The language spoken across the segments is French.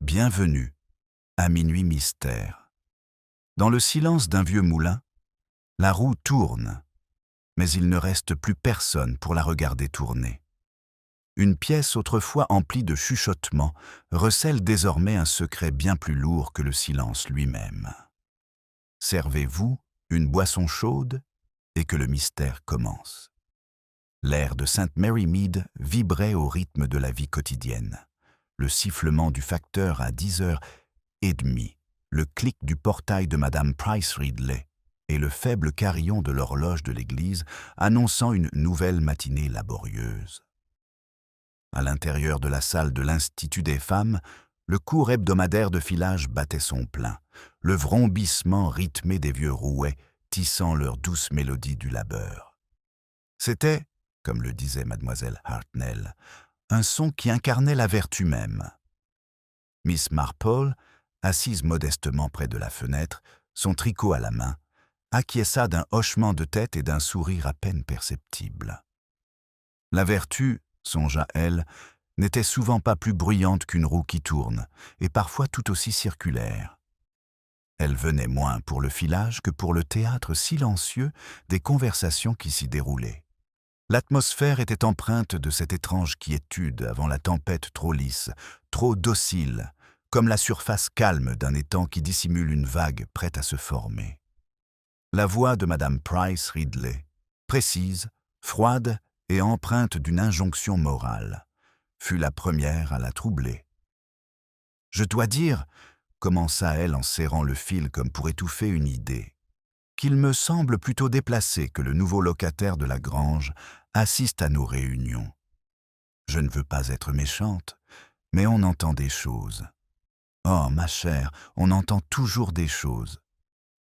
Bienvenue à Minuit Mystère. Dans le silence d'un vieux moulin, la roue tourne, mais il ne reste plus personne pour la regarder tourner. Une pièce autrefois emplie de chuchotements recèle désormais un secret bien plus lourd que le silence lui-même. Servez-vous une boisson chaude et que le mystère commence. L'air de St. Mary Mead vibrait au rythme de la vie quotidienne. Le sifflement du facteur à 10h30, le clic du portail de Madame Price Ridley et le faible carillon de l'horloge de l'église annonçant une nouvelle matinée laborieuse. À l'intérieur de la salle de l'Institut des femmes, le cours hebdomadaire de filage battait son plein, le vrombissement rythmé des vieux rouets tissant leur douce mélodie du labeur. C'était, comme le disait mademoiselle Hartnell, un son qui incarnait la vertu même. Miss Marple, assise modestement près de la fenêtre, son tricot à la main, acquiesça d'un hochement de tête et d'un sourire à peine perceptible. La vertu, songea-elle, n'était souvent pas plus bruyante qu'une roue qui tourne, et parfois tout aussi circulaire. Elle venait moins pour le filage que pour le théâtre silencieux des conversations qui s'y déroulaient. L'atmosphère était empreinte de cette étrange quiétude avant la tempête trop lisse, trop docile, comme la surface calme d'un étang qui dissimule une vague prête à se former. La voix de Madame Price Ridley, précise, froide et empreinte d'une injonction morale, fut la première à la troubler. « Je dois dire, » commença-elle en serrant le fil comme pour étouffer une idée, qu'il me semble plutôt déplacé que le nouveau locataire de la grange assiste à nos réunions. Je ne veux pas être méchante, mais on entend des choses. Oh, ma chère, on entend toujours des choses,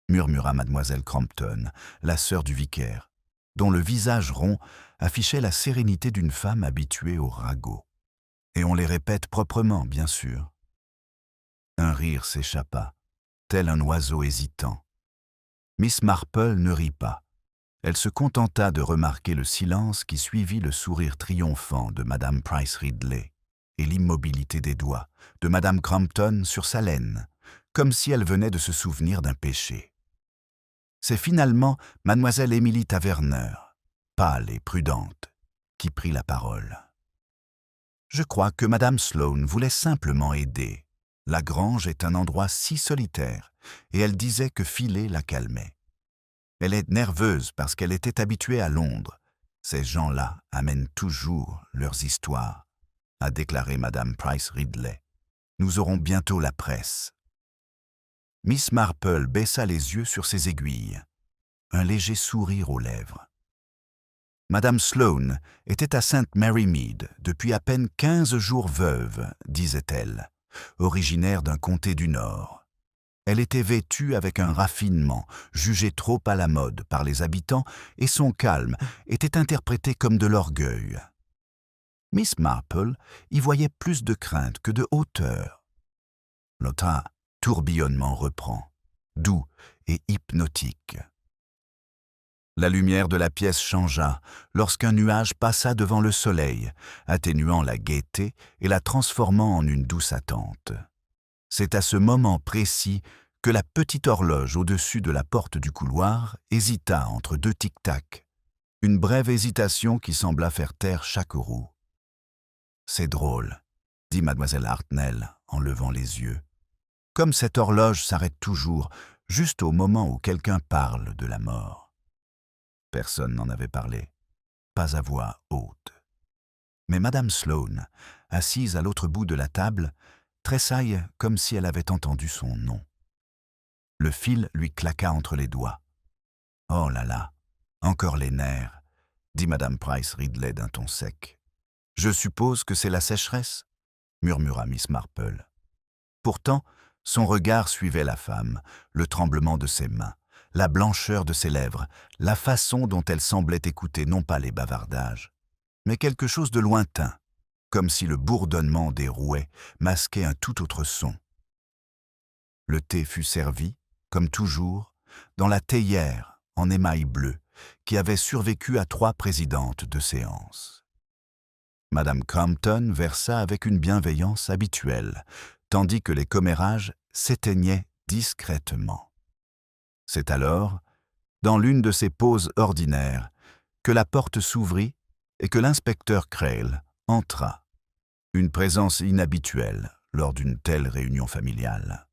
murmura mademoiselle Crampton, la sœur du vicaire, dont le visage rond affichait la sérénité d'une femme habituée au ragot. Et on les répète proprement, bien sûr. Un rire s'échappa, tel un oiseau hésitant. Miss Marple ne rit pas. Elle se contenta de remarquer le silence qui suivit le sourire triomphant de Madame Price Ridley et l'immobilité des doigts de Madame Crampton sur sa laine, comme si elle venait de se souvenir d'un péché. C'est finalement Mademoiselle Émilie Taverner, pâle et prudente, qui prit la parole. Je crois que Madame Sloane voulait simplement aider. La grange est un endroit si solitaire, et elle disait que filer la calmait. Elle est nerveuse parce qu'elle était habituée à Londres. Ces gens-là amènent toujours leurs histoires, a déclaré Madame Price Ridley. Nous aurons bientôt la presse. Miss Marple baissa les yeux sur ses aiguilles, un léger sourire aux lèvres. Madame Sloane était à St. Mary Mead depuis à peine 15 jours veuve, disait-elle, originaire d'un comté du Nord. Elle était vêtue avec un raffinement, jugé trop à la mode par les habitants, et son calme était interprété comme de l'orgueil. Miss Marple y voyait plus de crainte que de hauteur. Notre tourbillonnement reprend, doux et hypnotique. La lumière de la pièce changea lorsqu'un nuage passa devant le soleil, atténuant la gaieté et la transformant en une douce attente. C'est à ce moment précis que la petite horloge au-dessus de la porte du couloir hésita entre deux tic-tac, une brève hésitation qui sembla faire taire chaque roue. « C'est drôle, » dit mademoiselle Hartnell en levant les yeux. « Comme cette horloge s'arrête toujours, juste au moment où quelqu'un parle de la mort. » Personne n'en avait parlé, pas à voix haute. Mais madame Sloane, assise à l'autre bout de la table, tressaille comme si elle avait entendu son nom. Le fil lui claqua entre les doigts. « Oh là là, encore les nerfs !» dit Madame Price Ridley d'un ton sec. « Je suppose que c'est la sécheresse ?» murmura Miss Marple. Pourtant, son regard suivait la femme, le tremblement de ses mains, la blancheur de ses lèvres, la façon dont elle semblait écouter non pas les bavardages, mais quelque chose de lointain, comme si le bourdonnement des rouets masquait un tout autre son. Le thé fut servi, comme toujours, dans la théière en émail bleu qui avait survécu à 3 présidentes de séance. Madame Crampton versa avec une bienveillance habituelle, tandis que les commérages s'éteignaient discrètement. C'est alors, dans l'une de ces pauses ordinaires, que la porte s'ouvrit et que l'inspecteur Crail entra, une présence inhabituelle lors d'une telle réunion familiale.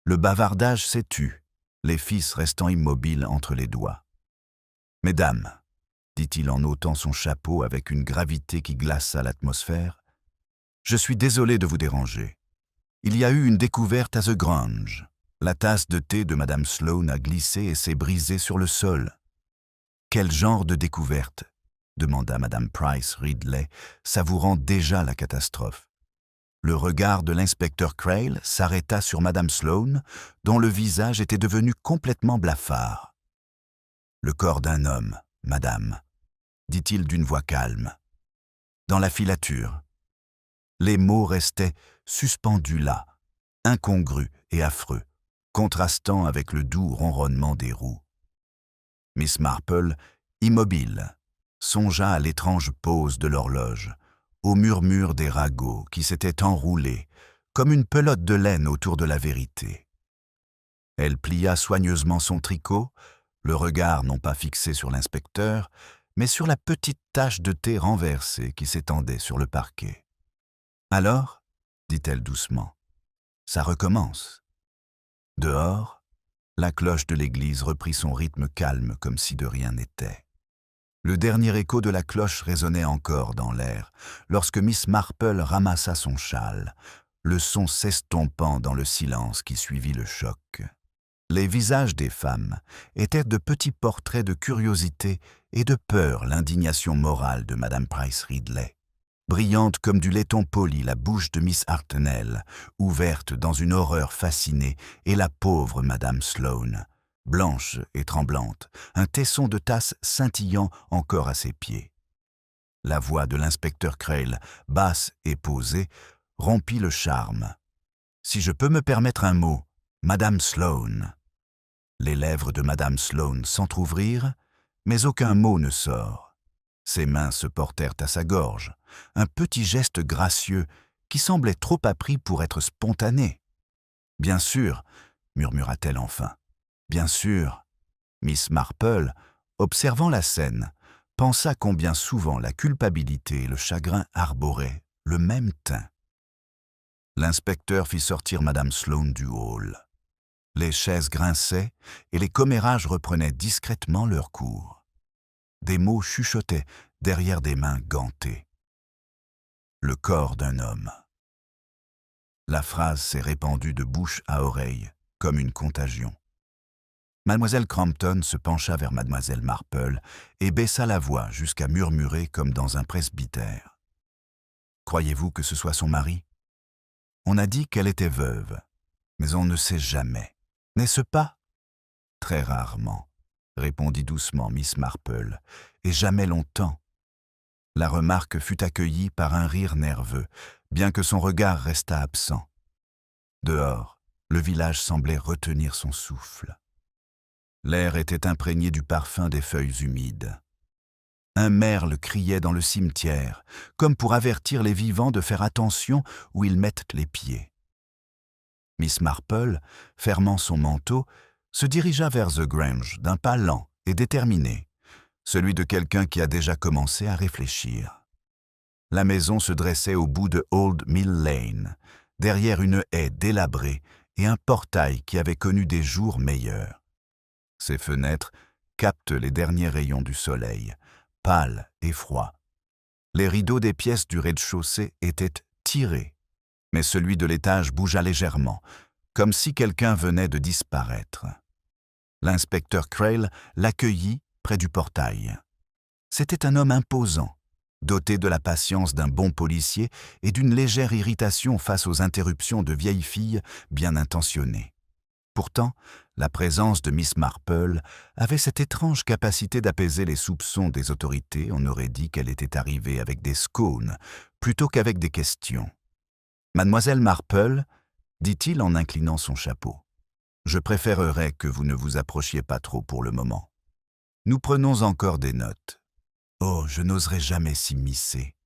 Le bavardage s'est tu, les fils restant immobiles entre les doigts. « Mesdames, dit-il en ôtant son chapeau avec une gravité qui glaça l'atmosphère, « je suis désolé de vous déranger. Il y a eu une découverte à The Grange. La tasse de thé de Madame Sloane a glissé et s'est brisée sur le sol. »« Quel genre de découverte ?» demanda Madame Price Ridley, savourant déjà la catastrophe. Le regard de l'inspecteur Crail s'arrêta sur Madame Sloane, dont le visage était devenu complètement blafard. « Le corps d'un homme, madame, dit-il d'une voix calme. Dans la filature. » Les mots restaient suspendus là, incongrus et affreux, contrastant avec le doux ronronnement des roues. Miss Marple, immobile, songea à l'étrange pose de l'horloge, au murmure des ragots qui s'étaient enroulés, comme une pelote de laine autour de la vérité. Elle plia soigneusement son tricot, le regard non pas fixé sur l'inspecteur, mais sur la petite tache de thé renversée qui s'étendait sur le parquet. « Alors, dit-elle doucement, ça recommence. » Dehors, la cloche de l'église reprit son rythme calme comme si de rien n'était. Le dernier écho de la cloche résonnait encore dans l'air lorsque Miss Marple ramassa son châle, le son s'estompant dans le silence qui suivit le choc. Les visages des femmes étaient de petits portraits de curiosité et de peur l'indignation morale de Madame Price Ridley. Brillante comme du laiton poli, la bouche de Miss Hartnell, ouverte dans une horreur fascinée, et la pauvre Madame Sloane, blanche et tremblante, un tesson de tasse scintillant encore à ses pieds. La voix de l'inspecteur Crail, basse et posée, rompit le charme. « Si je peux me permettre un mot, Madame Sloane. » Les lèvres de Madame Sloane s'entr'ouvrirent, mais aucun mot ne sort. Ses mains se portèrent à sa gorge, un petit geste gracieux qui semblait trop appris pour être spontané. « Bien sûr, » murmura-t-elle enfin. « Bien sûr. » Miss Marple, observant la scène, pensa combien souvent la culpabilité et le chagrin arboraient le même teint. L'inspecteur fit sortir Madame Sloane du hall. Les chaises grinçaient et les commérages reprenaient discrètement leur cours. Des mots chuchotaient derrière des mains gantées. Le corps d'un homme. La phrase s'est répandue de bouche à oreille, comme une contagion. Mademoiselle Crampton se pencha vers Mademoiselle Marple et baissa la voix jusqu'à murmurer comme dans un presbytère. « Croyez-vous que ce soit son mari ? On a dit qu'elle était veuve, mais on ne sait jamais. N'est-ce pas ? » « Très rarement, » répondit doucement Miss Marple, « et jamais longtemps. » La remarque fut accueillie par un rire nerveux, bien que son regard restât absent. Dehors, le village semblait retenir son souffle. L'air était imprégné du parfum des feuilles humides. Un merle criait dans le cimetière, comme pour avertir les vivants de faire attention où ils mettent les pieds. Miss Marple, fermant son manteau, se dirigea vers The Grange d'un pas lent et déterminé, celui de quelqu'un qui a déjà commencé à réfléchir. La maison se dressait au bout de Old Mill Lane, derrière une haie délabrée et un portail qui avait connu des jours meilleurs. Ses fenêtres captent les derniers rayons du soleil, pâles et froids. Les rideaux des pièces du rez-de-chaussée étaient tirés, mais celui de l'étage bougea légèrement, comme si quelqu'un venait de disparaître. L'inspecteur Crail l'accueillit près du portail. C'était un homme imposant, doté de la patience d'un bon policier et d'une légère irritation face aux interruptions de vieilles filles bien intentionnées. Pourtant, la présence de Miss Marple avait cette étrange capacité d'apaiser les soupçons des autorités. On aurait dit qu'elle était arrivée avec des scones plutôt qu'avec des questions. « Mademoiselle Marple, » dit-il en inclinant son chapeau, « je préférerais que vous ne vous approchiez pas trop pour le moment. Nous prenons encore des notes. »« Oh, je n'oserais jamais s'immiscer, »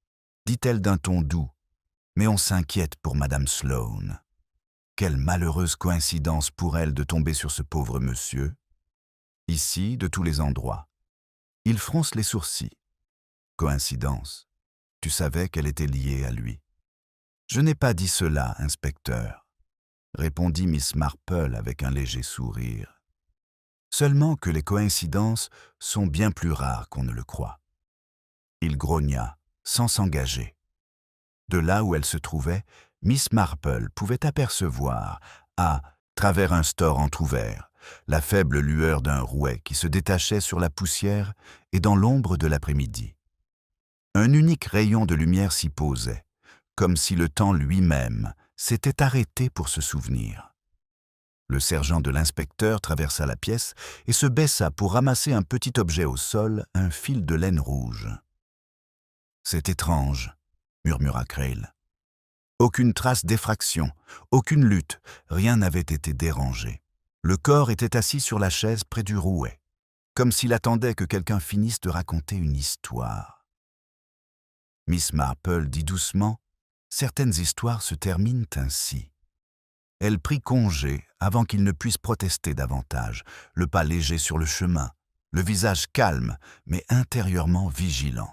dit-elle d'un ton doux, « mais on s'inquiète pour Madame Sloane. » Quelle malheureuse coïncidence pour elle de tomber sur ce pauvre monsieur. Ici, de tous les endroits. Il fronce les sourcils. Coïncidence. Tu savais qu'elle était liée à lui. Je n'ai pas dit cela, inspecteur, répondit Miss Marple avec un léger sourire. Seulement que les coïncidences sont bien plus rares qu'on ne le croit. Il grogna, sans s'engager. De là où elle se trouvait, Miss Marple pouvait apercevoir, à travers un store entr'ouvert, la faible lueur d'un rouet qui se détachait sur la poussière et dans l'ombre de l'après-midi. Un unique rayon de lumière s'y posait, comme si le temps lui-même s'était arrêté pour se souvenir. Le sergent de l'inspecteur traversa la pièce et se baissa pour ramasser un petit objet au sol, un fil de laine rouge. « C'est étrange », murmura Crail. Aucune trace d'effraction, aucune lutte, rien n'avait été dérangé. Le corps était assis sur la chaise près du rouet, comme s'il attendait que quelqu'un finisse de raconter une histoire. Miss Marple dit doucement « Certaines histoires se terminent ainsi ». Elle prit congé avant qu'il ne puisse protester davantage, le pas léger sur le chemin, le visage calme, mais intérieurement vigilant.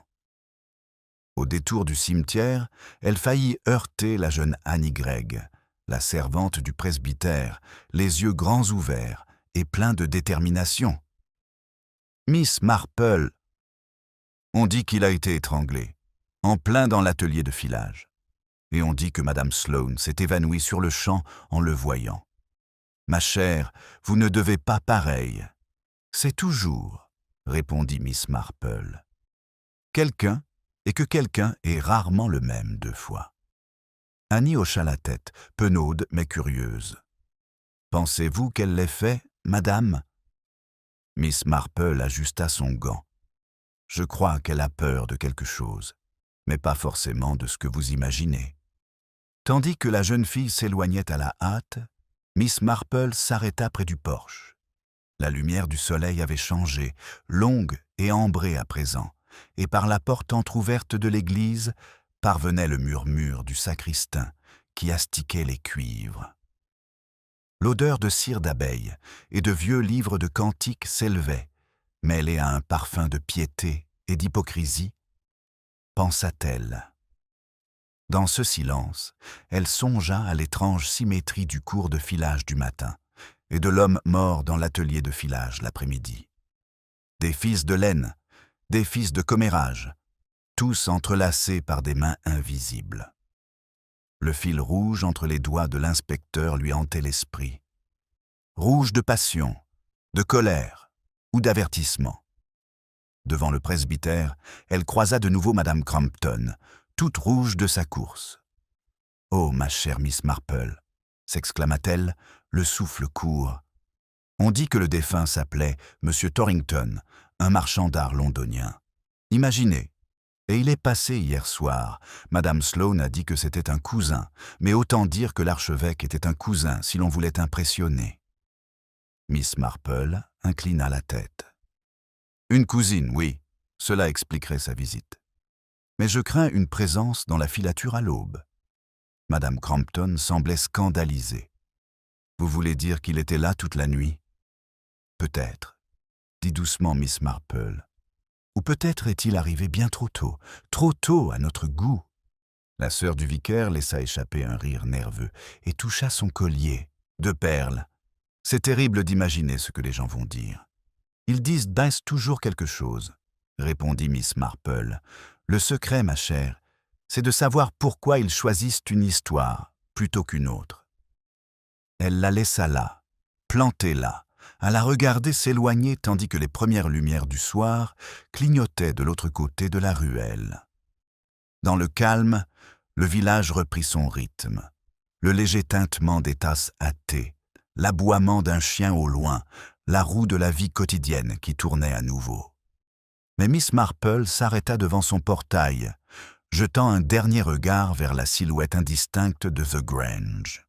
Au détour du cimetière, elle faillit heurter la jeune Annie Gregg, la servante du presbytère, les yeux grands ouverts et pleins de détermination. « Miss Marple, on dit qu'il a été étranglé, en plein dans l'atelier de filage. Et on dit que Madame Sloane s'est évanouie sur le champ en le voyant. Ma chère, vous ne devez pas pareil. C'est toujours, répondit Miss Marple. Quelqu'un, et que quelqu'un est rarement le même deux fois. Annie hocha la tête, penaude mais curieuse. Pensez-vous qu'elle l'ait fait, madame? Miss Marple ajusta son gant. Je crois qu'elle a peur de quelque chose, mais pas forcément de ce que vous imaginez. Tandis que la jeune fille s'éloignait à la hâte, Miss Marple s'arrêta près du porche. La lumière du soleil avait changé, longue et ambrée à présent, et par la porte entr'ouverte de l'église parvenait le murmure du sacristain qui astiquait les cuivres. L'odeur de cire d'abeille et de vieux livres de cantiques s'élevait, mêlée à un parfum de piété et d'hypocrisie, pensa-t-elle. Dans ce silence, elle songea à l'étrange symétrie du cours de filage du matin et de l'homme mort dans l'atelier de filage l'après-midi. Des fils de laine, des fils de commérage, tous entrelacés par des mains invisibles. Le fil rouge entre les doigts de l'inspecteur lui hantait l'esprit. Rouge de passion, de colère ou d'avertissement. Devant le presbytère, elle croisa de nouveau Madame Crampton, toute rouge de sa course. « Oh, ma chère Miss Marple !» s'exclama-t-elle, le souffle court. « On dit que le défunt s'appelait Monsieur Torrington, un marchand d'art londonien. Imaginez, et il est passé hier soir. Madame Sloane a dit que c'était un cousin, mais autant dire que l'archevêque était un cousin si l'on voulait impressionner. » Miss Marple inclina la tête. « Une cousine, oui, cela expliquerait sa visite. Mais je crains une présence dans la filature à l'aube. » Madame Crampton semblait scandalisée. « Vous voulez dire qu'il était là toute la nuit ?»« Peut-être, » dit doucement Miss Marple. « Ou peut-être est-il arrivé bien trop tôt à notre goût. » La sœur du vicaire laissa échapper un rire nerveux et toucha son collier, de perles. C'est terrible d'imaginer ce que les gens vont dire. Ils disent toujours quelque chose, répondit Miss Marple. Le secret, ma chère, c'est de savoir pourquoi ils choisissent une histoire plutôt qu'une autre. Elle la laissa là, plantée là, à la regarder s'éloigner tandis que les premières lumières du soir clignotaient de l'autre côté de la ruelle. Dans le calme, le village reprit son rythme. Le léger tintement des tasses à thé, l'aboiement d'un chien au loin, la roue de la vie quotidienne qui tournait à nouveau. Mais Miss Marple s'arrêta devant son portail, jetant un dernier regard vers la silhouette indistincte de The Grange.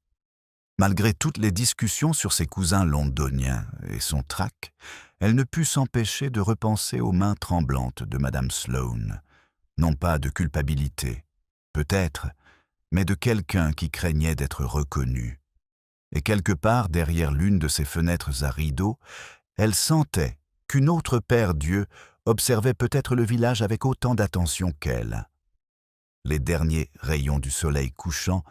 Malgré toutes les discussions sur ses cousins londoniens et son trac, elle ne put s'empêcher de repenser aux mains tremblantes de Madame Sloane, non pas de culpabilité, peut-être, mais de quelqu'un qui craignait d'être reconnu. et quelque part derrière l'une de ces fenêtres à rideaux, elle sentait qu'une autre paire d'yeux observait peut-être le village avec autant d'attention qu'elle. Les derniers rayons du soleil couchant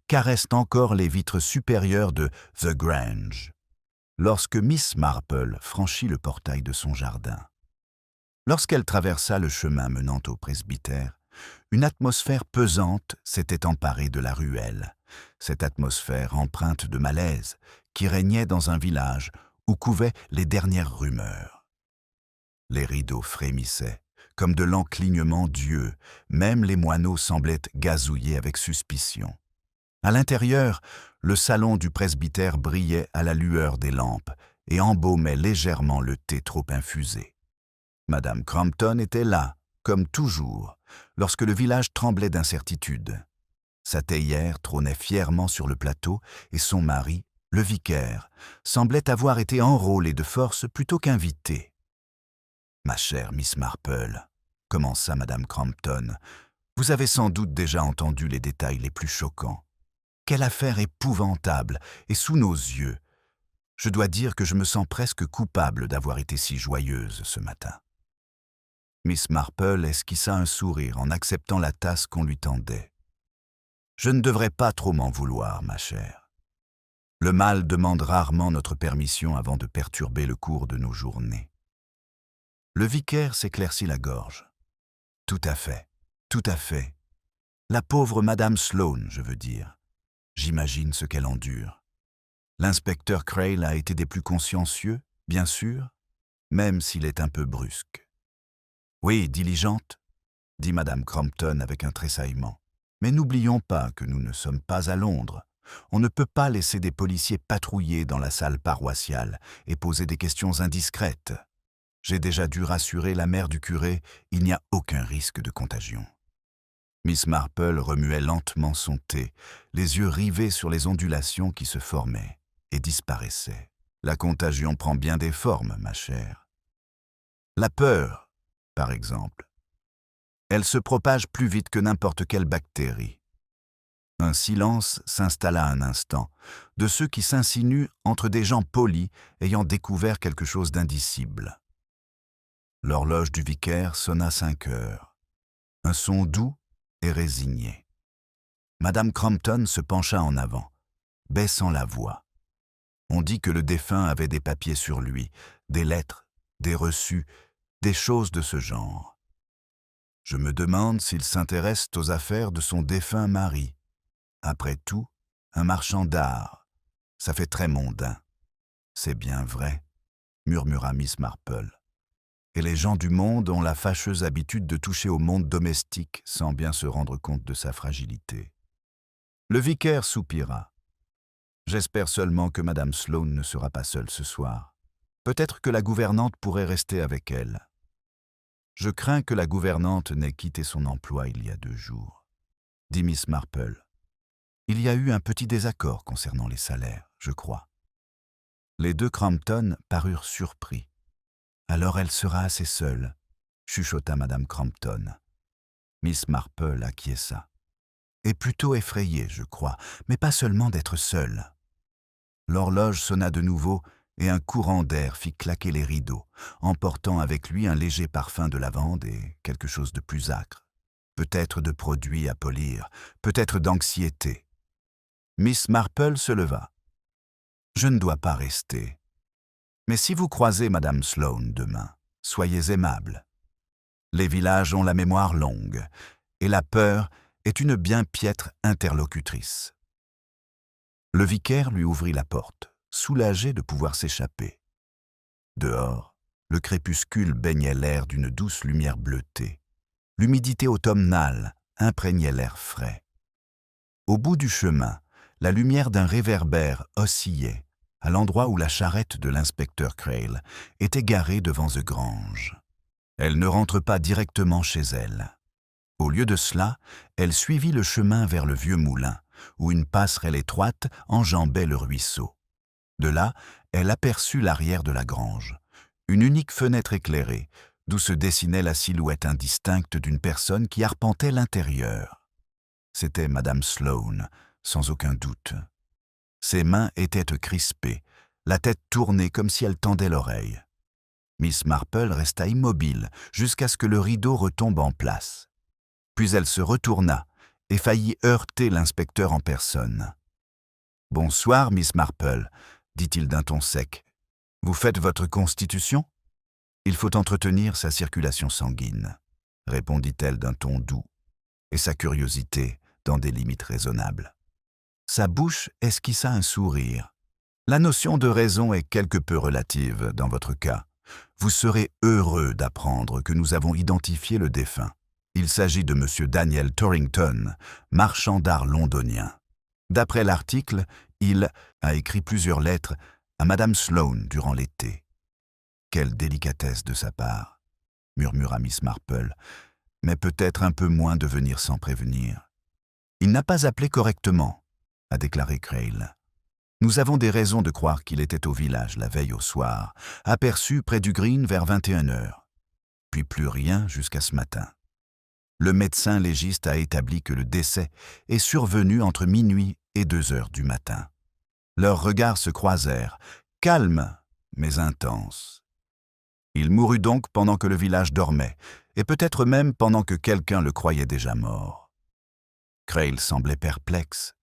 caressent encore les vitres supérieures de The Grange, lorsque Miss Marple franchit le portail de son jardin. Lorsqu'elle traversa le chemin menant au presbytère, une atmosphère pesante s'était emparée de la ruelle, cette atmosphère empreinte de malaise qui régnait dans un village où couvaient les dernières rumeurs. Les rideaux frémissaient, comme de lents clignements d'yeux, même les moineaux semblaient gazouiller avec suspicion. À l'intérieur, le salon du presbytère brillait à la lueur des lampes et embaumait légèrement le thé trop infusé. Madame Crampton était là, comme toujours, lorsque le village tremblait d'incertitude. Sa théière trônait fièrement sur le plateau et son mari, le vicaire, semblait avoir été enrôlé de force plutôt qu'invité. « Ma chère Miss Marple, » commença Madame Crampton, « vous avez sans doute déjà entendu les détails les plus choquants. Quelle affaire épouvantable et sous nos yeux. Je dois dire que je me sens presque coupable d'avoir été si joyeuse ce matin. » Miss Marple esquissa un sourire en acceptant la tasse qu'on lui tendait. « Je ne devrais pas trop m'en vouloir, ma chère. Le mal demande rarement notre permission avant de perturber le cours de nos journées. » Le vicaire s'éclaircit la gorge. « Tout à fait, tout à fait. La pauvre Madame Sloane, je veux dire. J'imagine ce qu'elle endure. L'inspecteur Crail a été des plus consciencieux, bien sûr, même s'il est un peu brusque. »« Oui, diligente, » dit Madame Crampton avec un tressaillement. « Mais n'oublions pas que nous ne sommes pas à Londres. On ne peut pas laisser des policiers patrouiller dans la salle paroissiale et poser des questions indiscrètes. J'ai déjà dû rassurer la mère du curé, il n'y a aucun risque de contagion. » Miss Marple remuait lentement son thé, les yeux rivés sur les ondulations qui se formaient et disparaissaient. « La contagion prend bien des formes, ma chère. La peur, par exemple. Elle se propage plus vite que n'importe quelle bactérie. » Un silence s'installa un instant, de ceux qui s'insinuent entre des gens polis ayant découvert quelque chose d'indicible. L'horloge du vicaire sonna 5 heures. Un son doux et résigné. Madame Crampton se pencha en avant, baissant la voix. On dit que le défunt avait des papiers sur lui, des lettres, des reçus, des choses de ce genre. Je me demande s'il s'intéresse aux affaires de son défunt mari. Après tout, un marchand d'art, ça fait très mondain. C'est bien vrai, murmura Miss Marple. Et les gens du monde ont la fâcheuse habitude de toucher au monde domestique sans bien se rendre compte de sa fragilité. Le vicaire soupira. J'espère seulement que Madame Sloane ne sera pas seule ce soir. Peut-être que la gouvernante pourrait rester avec elle. Je crains que la gouvernante n'ait quitté son emploi il y a 2 jours, dit Miss Marple. Il y a eu un petit désaccord concernant les salaires, je crois. Les 2 Crampton parurent surpris. Alors elle sera assez seule, chuchota Madame Crampton. Miss Marple acquiesça. Et plutôt effrayée, je crois, mais pas seulement d'être seule. L'horloge sonna de nouveau et un courant d'air fit claquer les rideaux, emportant avec lui un léger parfum de lavande et quelque chose de plus âcre. Peut-être de produit à polir, peut-être d'anxiété. Miss Marple se leva. « Je ne dois pas rester. Mais si vous croisez Madame Sloane demain, soyez aimable. Les villages ont la mémoire longue, et la peur est une bien piètre interlocutrice. » Le vicaire lui ouvrit la porte, soulagé de pouvoir s'échapper. Dehors, le crépuscule baignait l'air d'une douce lumière bleutée. L'humidité automnale imprégnait l'air frais. Au bout du chemin, la lumière d'un réverbère oscillait, à l'endroit où la charrette de l'inspecteur Crail était garée devant The Grange. Elle ne rentre pas directement chez elle. Au lieu de cela, elle suivit le chemin vers le vieux moulin, où une passerelle étroite enjambait le ruisseau. De là, elle aperçut l'arrière de la grange, une unique fenêtre éclairée, d'où se dessinait la silhouette indistincte d'une personne qui arpentait l'intérieur. C'était Madame Sloane, sans aucun doute. Ses mains étaient crispées, la tête tournée comme si elle tendait l'oreille. Miss Marple resta immobile jusqu'à ce que le rideau retombe en place. Puis elle se retourna et faillit heurter l'inspecteur en personne. « Bonsoir, Miss Marple, » dit-il d'un ton sec. « Vous faites votre constitution ? » « Il faut entretenir sa circulation sanguine, » répondit-elle d'un ton doux, et sa curiosité dans des limites raisonnables. Sa bouche esquissa un sourire. « La notion de raison est quelque peu relative dans votre cas. Vous serez heureux d'apprendre que nous avons identifié le défunt. Il s'agit de M. Daniel Torrington, marchand d'art londonien. D'après l'article, il a écrit plusieurs lettres à Madame Sloane durant l'été. » « Quelle délicatesse de sa part, » murmura Miss Marple, « mais peut-être un peu moins de venir sans prévenir. »« Il n'a pas appelé correctement, » a déclaré Crail. « Nous avons des raisons de croire qu'il était au village la veille au soir, aperçu près du Green vers 21 heures. Puis plus rien jusqu'à ce matin. Le médecin légiste a établi que le décès est survenu entre minuit et 2 heures du matin. Leurs regards se croisèrent, calmes mais intenses. Il mourut donc pendant que le village dormait, et peut-être même pendant que quelqu'un le croyait déjà mort. » Crail semblait perplexe.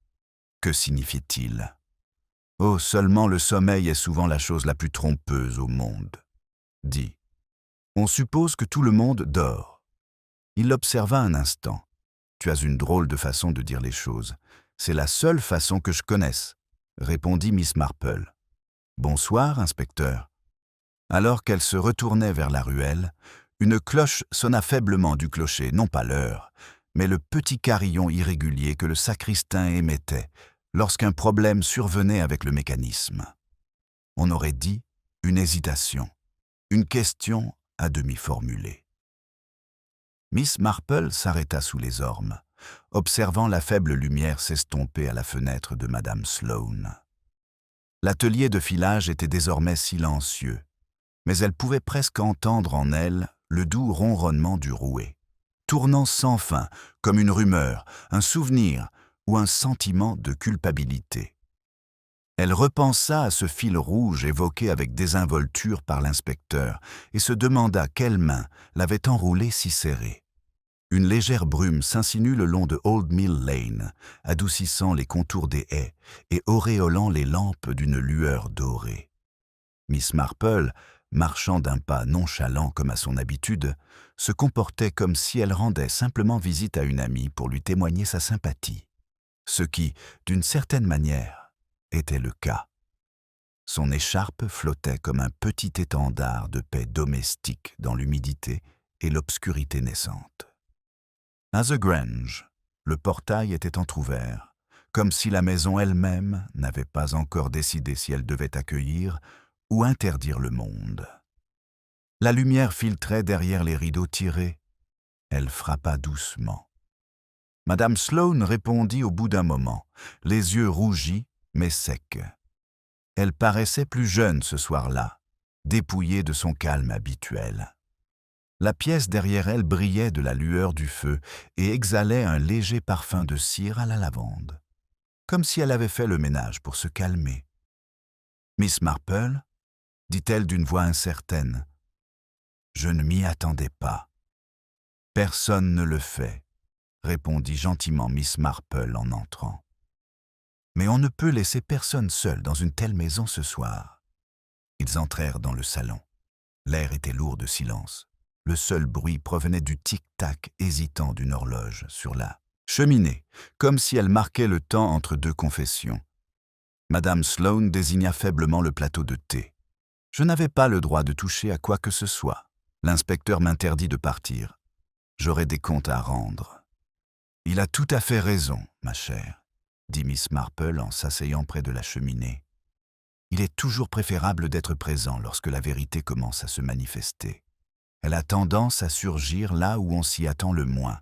Que signifiait-il ? « Oh, seulement le sommeil est souvent la chose la plus trompeuse au monde, » dit. « On suppose que tout le monde dort. » Il l'observa un instant. « Tu as une drôle de façon de dire les choses. C'est la seule façon que je connaisse, » répondit Miss Marple. « Bonsoir, inspecteur. » Alors qu'elle se retournait vers la ruelle, une cloche sonna faiblement du clocher, non pas l'heure, mais le petit carillon irrégulier que le sacristain émettait lorsqu'un problème survenait avec le mécanisme. On aurait dit une hésitation, une question à demi formulée. Miss Marple s'arrêta sous les ormes, observant la faible lumière s'estomper à la fenêtre de Madame Sloane. L'atelier de filage était désormais silencieux, mais elle pouvait presque entendre en elle le doux ronronnement du rouet, tournant sans fin comme une rumeur, un souvenir ou un sentiment de culpabilité. Elle repensa à ce fil rouge évoqué avec désinvolture par l'inspecteur et se demanda quelle main l'avait enroulé si serré. Une légère brume s'insinue le long de Old Mill Lane, adoucissant les contours des haies et auréolant les lampes d'une lueur dorée. Miss Marple, marchant d'un pas nonchalant comme à son habitude, se comportait comme si elle rendait simplement visite à une amie pour lui témoigner sa sympathie. Ce qui, d'une certaine manière, était le cas. Son écharpe flottait comme un petit étendard de paix domestique dans l'humidité et l'obscurité naissante. À The Grange, le portail était entr'ouvert, comme si la maison elle-même n'avait pas encore décidé si elle devait accueillir ou interdire le monde. La lumière filtrait derrière les rideaux tirés. Elle frappa doucement. Madame Sloane répondit au bout d'un moment, les yeux rougis mais secs. Elle paraissait plus jeune ce soir-là, dépouillée de son calme habituel. La pièce derrière elle brillait de la lueur du feu et exhalait un léger parfum de cire à la lavande, comme si elle avait fait le ménage pour se calmer. « Miss Marple ?» dit-elle d'une voix incertaine. « Je ne m'y attendais pas. »« Personne ne le fait, » répondit gentiment Miss Marple en entrant. « Mais on ne peut laisser personne seul dans une telle maison ce soir. » Ils entrèrent dans le salon. L'air était lourd de silence. Le seul bruit provenait du tic-tac hésitant d'une horloge sur la cheminée, comme si elle marquait le temps entre deux confessions. Madame Sloane désigna faiblement le plateau de thé. « Je n'avais pas le droit de toucher à quoi que ce soit. L'inspecteur m'interdit de partir. J'aurai des comptes à rendre. »« Il a tout à fait raison, ma chère, » dit Miss Marple en s'asseyant près de la cheminée. « Il est toujours préférable d'être présent lorsque la vérité commence à se manifester. Elle a tendance à surgir là où on s'y attend le moins. »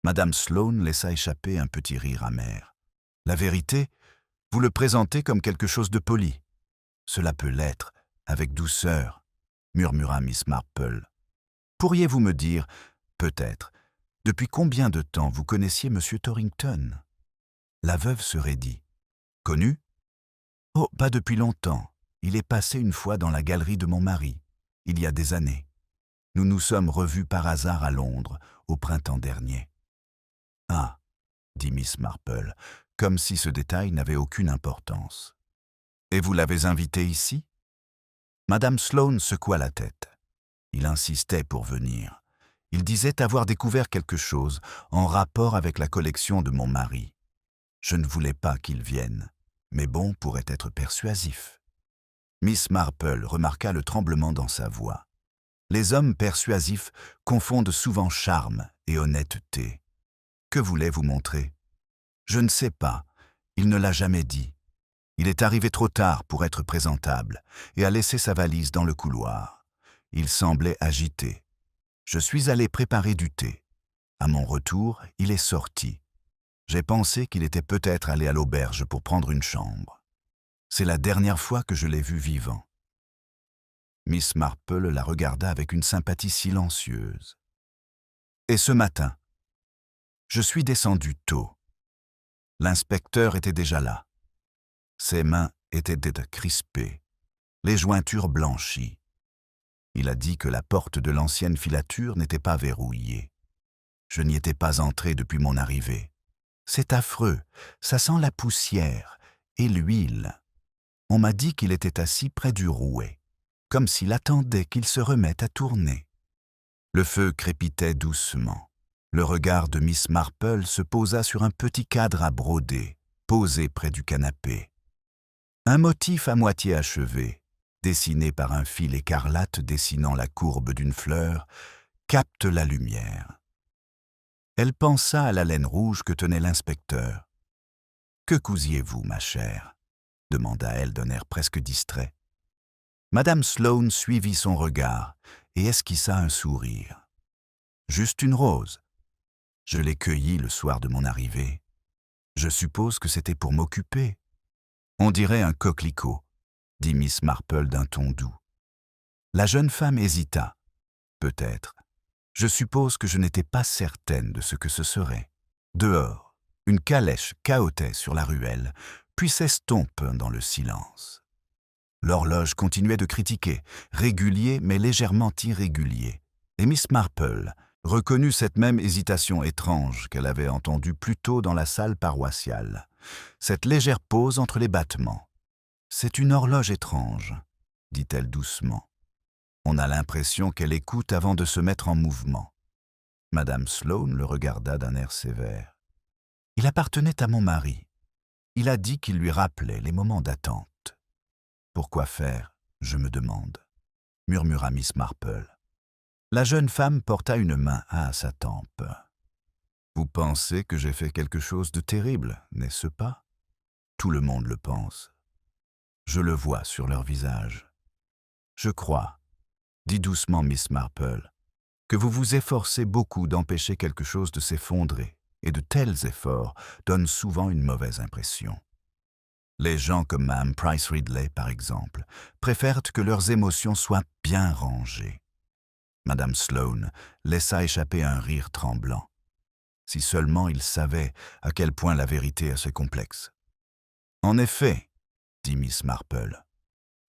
Madame Sloane laissa échapper un petit rire amer. « La vérité, vous le présentez comme quelque chose de poli. Cela peut l'être, avec douceur, » murmura Miss Marple. « Pourriez-vous me dire, peut-être, depuis combien de temps vous connaissiez M. Torrington ?» La veuve se raidit. « Connu ? Oh, pas depuis longtemps. Il est passé une fois dans la galerie de mon mari, il y a des années. Nous nous sommes revus par hasard à Londres, au printemps dernier. Ah, dit Miss Marple, comme si ce détail n'avait aucune importance. Et vous l'avez invité ici? Madame Sloane secoua la tête. Il insistait pour venir. Il disait avoir découvert quelque chose en rapport avec la collection de mon mari. Je ne voulais pas qu'il vienne, mais bon pourrait être persuasif. Miss Marple remarqua le tremblement dans sa voix. Les hommes persuasifs confondent souvent charme et honnêteté. Que voulait-vous montrer? Je ne sais pas, il ne l'a jamais dit. Il est arrivé trop tard pour être présentable et a laissé sa valise dans le couloir. Il semblait agité. Je suis allé préparer du thé. À mon retour, il est sorti. J'ai pensé qu'il était peut-être allé à l'auberge pour prendre une chambre. C'est la dernière fois que je l'ai vu vivant. Miss Marple la regarda avec une sympathie silencieuse. Et ce matin, je suis descendu tôt. L'inspecteur était déjà là. Ses mains étaient crispées, les jointures blanchies. Il a dit que la porte de l'ancienne filature n'était pas verrouillée. Je n'y étais pas entré depuis mon arrivée. C'est affreux, ça sent la poussière et l'huile. On m'a dit qu'il était assis près du rouet, comme s'il attendait qu'il se remette à tourner. Le feu crépitait doucement. Le regard de Miss Marple se posa sur un petit cadre à broder, posé près du canapé. Un motif à moitié achevé, dessiné par un fil écarlate dessinant la courbe d'une fleur, capte la lumière. Elle pensa à la laine rouge que tenait l'inspecteur. « Que cousiez-vous, ma chère ?» demanda-elle d'un air presque distrait. Madame Sloane suivit son regard et esquissa un sourire. « Juste une rose. Je l'ai cueillie le soir de mon arrivée. Je suppose que c'était pour m'occuper. On dirait un coquelicot, dit Miss Marple d'un ton doux. La jeune femme hésita. Peut-être. Je suppose que je n'étais pas certaine de ce que ce serait. Dehors, une calèche cahotait sur la ruelle, puis s'estompe dans le silence. L'horloge continuait de critiquer, régulier mais légèrement irrégulier, et Miss Marple reconnut cette même hésitation étrange qu'elle avait entendue plus tôt dans la salle paroissiale, cette légère pause entre les battements. « C'est une horloge étrange », dit-elle doucement. On a l'impression qu'elle écoute avant de se mettre en mouvement. Madame Sloane le regarda d'un air sévère. « Il appartenait à mon mari. Il a dit qu'il lui rappelait les moments d'attente. »« Pourquoi faire, je me demande » murmura Miss Marple. La jeune femme porta une main à sa tempe. « Vous pensez que j'ai fait quelque chose de terrible, n'est-ce pas? Tout le monde le pense. Je le vois sur leur visage. Je crois, dit doucement Miss Marple, que vous vous efforcez beaucoup d'empêcher quelque chose de s'effondrer, et de tels efforts donnent souvent une mauvaise impression. Les gens comme Mme Price Ridley, par exemple, préfèrent que leurs émotions soient bien rangées. » Madame Sloane laissa échapper un rire tremblant. Si seulement il savait à quel point la vérité est assez complexe. « En effet, dit Miss Marple,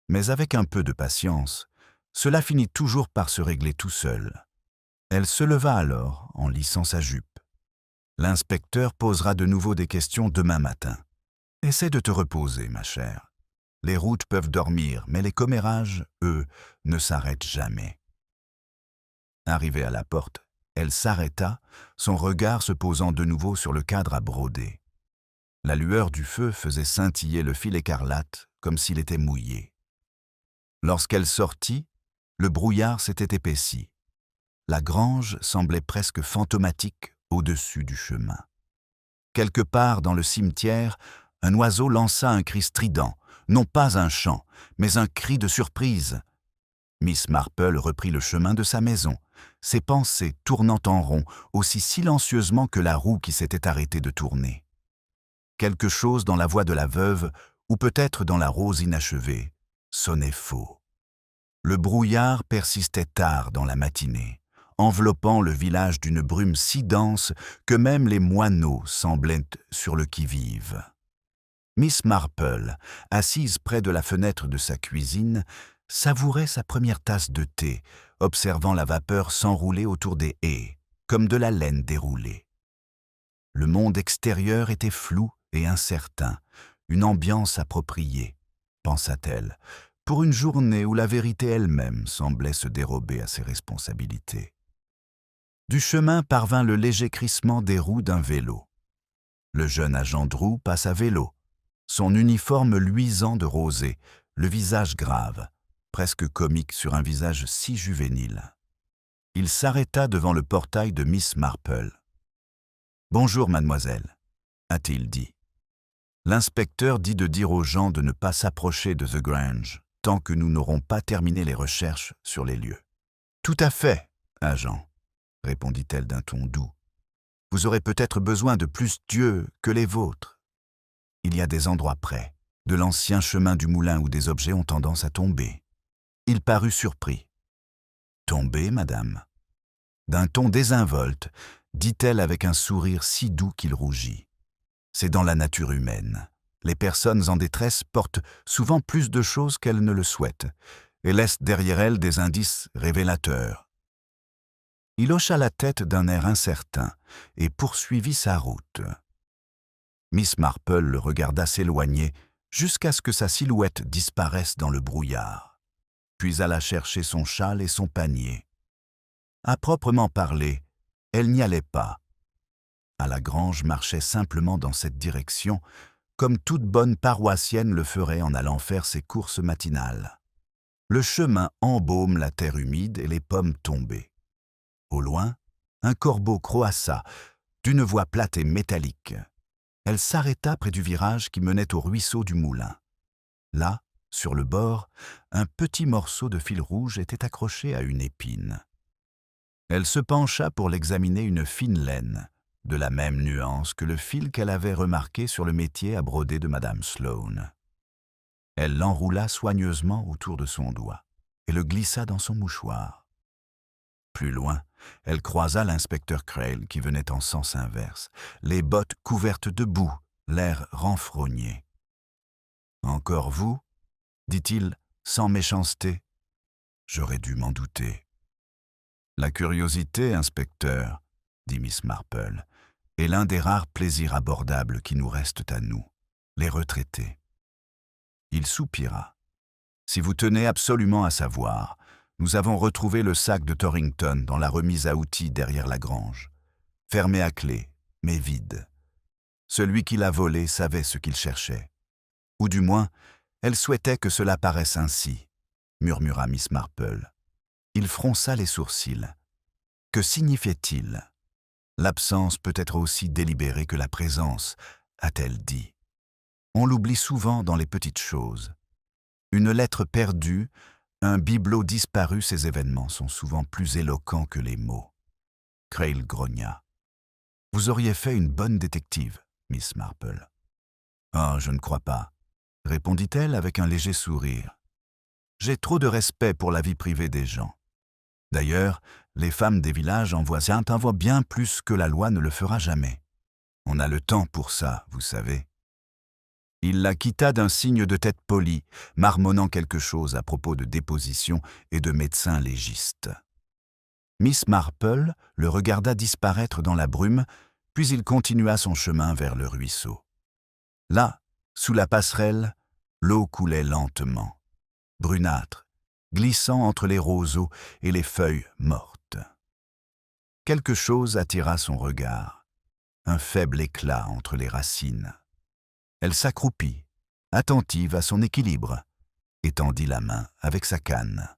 mais avec un peu de patience, cela finit toujours par se régler tout seul. » Elle se leva alors en lissant sa jupe. « L'inspecteur posera de nouveau des questions demain matin. Essaie de te reposer, ma chère. Les routes peuvent dormir, mais les commérages, eux, ne s'arrêtent jamais. » Arrivée à la porte, elle s'arrêta, son regard se posant de nouveau sur le cadre à broder. La lueur du feu faisait scintiller le fil écarlate comme s'il était mouillé. Lorsqu'elle sortit, le brouillard s'était épaissi. La grange semblait presque fantomatique au-dessus du chemin. Quelque part dans le cimetière, un oiseau lança un cri strident, non pas un chant, mais un cri de surprise. Miss Marple reprit le chemin de sa maison, ses pensées tournant en rond aussi silencieusement que la roue qui s'était arrêtée de tourner. Quelque chose dans la voix de la veuve, ou peut-être dans la rose inachevée, sonnait faux. Le brouillard persistait tard dans la matinée, enveloppant le village d'une brume si dense que même les moineaux semblaient sur le qui-vive. Miss Marple, assise près de la fenêtre de sa cuisine, savourait sa première tasse de thé, observant la vapeur s'enrouler autour des haies, comme de la laine déroulée. Le monde extérieur était flou et incertain, une ambiance appropriée, pensa-t-elle, pour une journée où la vérité elle-même semblait se dérober à ses responsabilités. Du chemin parvint le léger crissement des roues d'un vélo. Le jeune agent Drew passe à vélo, son uniforme luisant de rosée, le visage grave, presque comique sur un visage si juvénile. Il s'arrêta devant le portail de Miss Marple. « Bonjour, mademoiselle », a-t-il dit. L'inspecteur dit de dire aux gens de ne pas s'approcher de The Grange tant que nous n'aurons pas terminé les recherches sur les lieux. « Tout à fait, agent, » répondit-elle d'un ton doux. « Vous aurez peut-être besoin de plus d'yeux que les vôtres. Il y a des endroits près, de l'ancien chemin du moulin où des objets ont tendance à tomber. » Il parut surpris. « Tomber, madame ?» D'un ton désinvolte, dit-elle avec un sourire si doux qu'il rougit. « C'est dans la nature humaine. Les personnes en détresse portent souvent plus de choses qu'elles ne le souhaitent et laissent derrière elles des indices révélateurs. » Il hocha la tête d'un air incertain et poursuivit sa route. Miss Marple le regarda s'éloigner jusqu'à ce que sa silhouette disparaisse dans le brouillard, puis alla chercher son châle et son panier. À proprement parler, elle n'y allait pas. À la Grange marchait simplement dans cette direction, comme toute bonne paroissienne le ferait en allant faire ses courses matinales. Le chemin embaume la terre humide et les pommes tombées. Au loin, un corbeau croassa, d'une voix plate et métallique. Elle s'arrêta près du virage qui menait au ruisseau du moulin. Là, sur le bord, un petit morceau de fil rouge était accroché à une épine. Elle se pencha pour l'examiner, une fine laine, de la même nuance que le fil qu'elle avait remarqué sur le métier à broder de Madame Sloane. Elle l'enroula soigneusement autour de son doigt et le glissa dans son mouchoir. Plus loin, elle croisa l'inspecteur Crail qui venait en sens inverse, les bottes couvertes de boue, l'air renfrogné. « Encore vous ?» dit-il, sans méchanceté. « J'aurais dû m'en douter. »« La curiosité, inspecteur, » dit Miss Marple, « est l'un des rares plaisirs abordables qui nous restent à nous, les retraités. » Il soupira. « Si vous tenez absolument à savoir, nous avons retrouvé le sac de Torrington dans la remise à outils derrière la grange, fermé à clé, mais vide. Celui qui l'a volé savait ce qu'il cherchait. Ou du moins, elle souhaitait que cela paraisse ainsi, » murmura Miss Marple. Il fronça les sourcils. Que signifiait-il ? L'absence peut être aussi délibérée que la présence, a-t-elle dit. On l'oublie souvent dans les petites choses. Une lettre perdue, un bibelot disparu, ces événements sont souvent plus éloquents que les mots. Crail grogna. « Vous auriez fait une bonne détective, Miss Marple. »« Oh, je ne crois pas, » répondit-elle avec un léger sourire. « J'ai trop de respect pour la vie privée des gens. D'ailleurs, les femmes des villages en voient bien plus que la loi ne le fera jamais. On a le temps pour ça, vous savez. » Il la quitta d'un signe de tête poli, marmonnant quelque chose à propos de déposition et de médecins légistes. Miss Marple le regarda disparaître dans la brume, puis il continua son chemin vers le ruisseau. Là, sous la passerelle, l'eau coulait lentement, brunâtre, glissant entre les roseaux et les feuilles mortes. Quelque chose attira son regard, un faible éclat entre les racines. Elle s'accroupit, attentive à son équilibre, et tendit la main avec sa canne.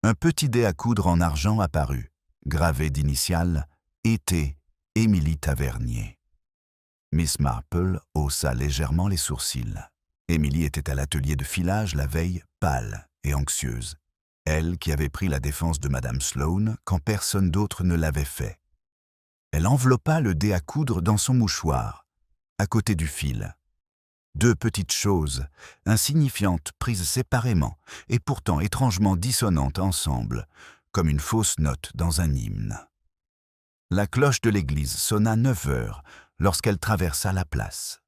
Un petit dé à coudre en argent apparut, gravé d'initiales « Été, Émilie Tavernier ». Miss Marple haussa légèrement les sourcils. Émilie était à l'atelier de filage la veille, pâle et anxieuse, elle qui avait pris la défense de Madame Sloane quand personne d'autre ne l'avait fait. Elle enveloppa le dé à coudre dans son mouchoir, à côté du fil. Deux petites choses, insignifiantes prises séparément et pourtant étrangement dissonantes ensemble, comme une fausse note dans un hymne. La cloche de l'église sonna 9 heures lorsqu'elle traversa la place.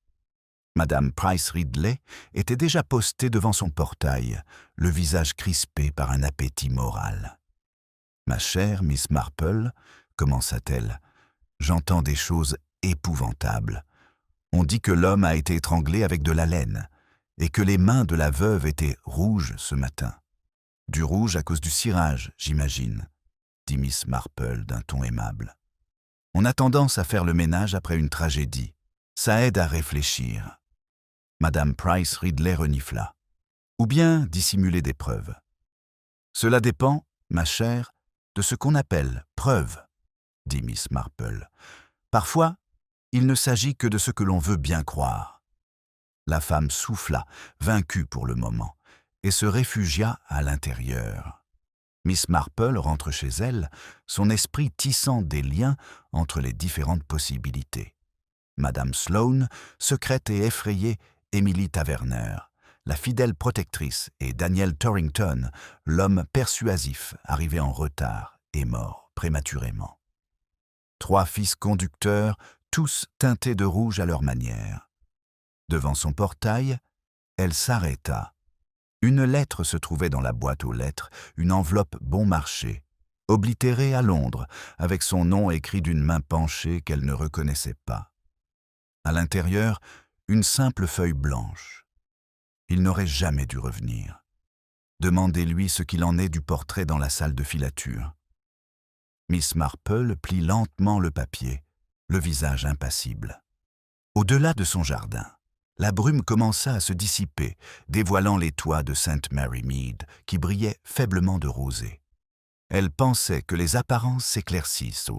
Madame Price Ridley était déjà postée devant son portail, le visage crispé par un appétit moral. « Ma chère Miss Marple, commença-t-elle, j'entends des choses épouvantables. On dit que l'homme a été étranglé avec de la laine, et que les mains de la veuve étaient rouges ce matin. Du rouge à cause du cirage, j'imagine, dit Miss Marple d'un ton aimable. On a tendance à faire le ménage après une tragédie. Ça aide à réfléchir. Madame Price Ridley renifla. Ou bien dissimuler des preuves. Cela dépend, ma chère, de ce qu'on appelle preuve, dit Miss Marple. Parfois, il ne s'agit que de ce que l'on veut bien croire. La femme souffla, vaincue pour le moment, et se réfugia à l'intérieur. Miss Marple rentre chez elle, son esprit tissant des liens entre les différentes possibilités. Madame Sloane, secrète et effrayée, Emily Taverner, la fidèle protectrice, et Daniel Torrington, l'homme persuasif, arrivé en retard et mort prématurément. 3 fils conducteurs, tous teintés de rouge à leur manière. Devant son portail, elle s'arrêta. Une lettre se trouvait dans la boîte aux lettres, une enveloppe bon marché, oblitérée à Londres, avec son nom écrit d'une main penchée qu'elle ne reconnaissait pas. À l'intérieur, une simple feuille blanche. Il n'aurait jamais dû revenir. Demandez-lui ce qu'il en est du portrait dans la salle de filature. Miss Marple plie lentement le papier, le visage impassible. Au-delà de son jardin, la brume commença à se dissiper, dévoilant les toits de St. Mary Mead, qui brillaient faiblement de rosée. Elle pensait que les apparences s'éclaircissent,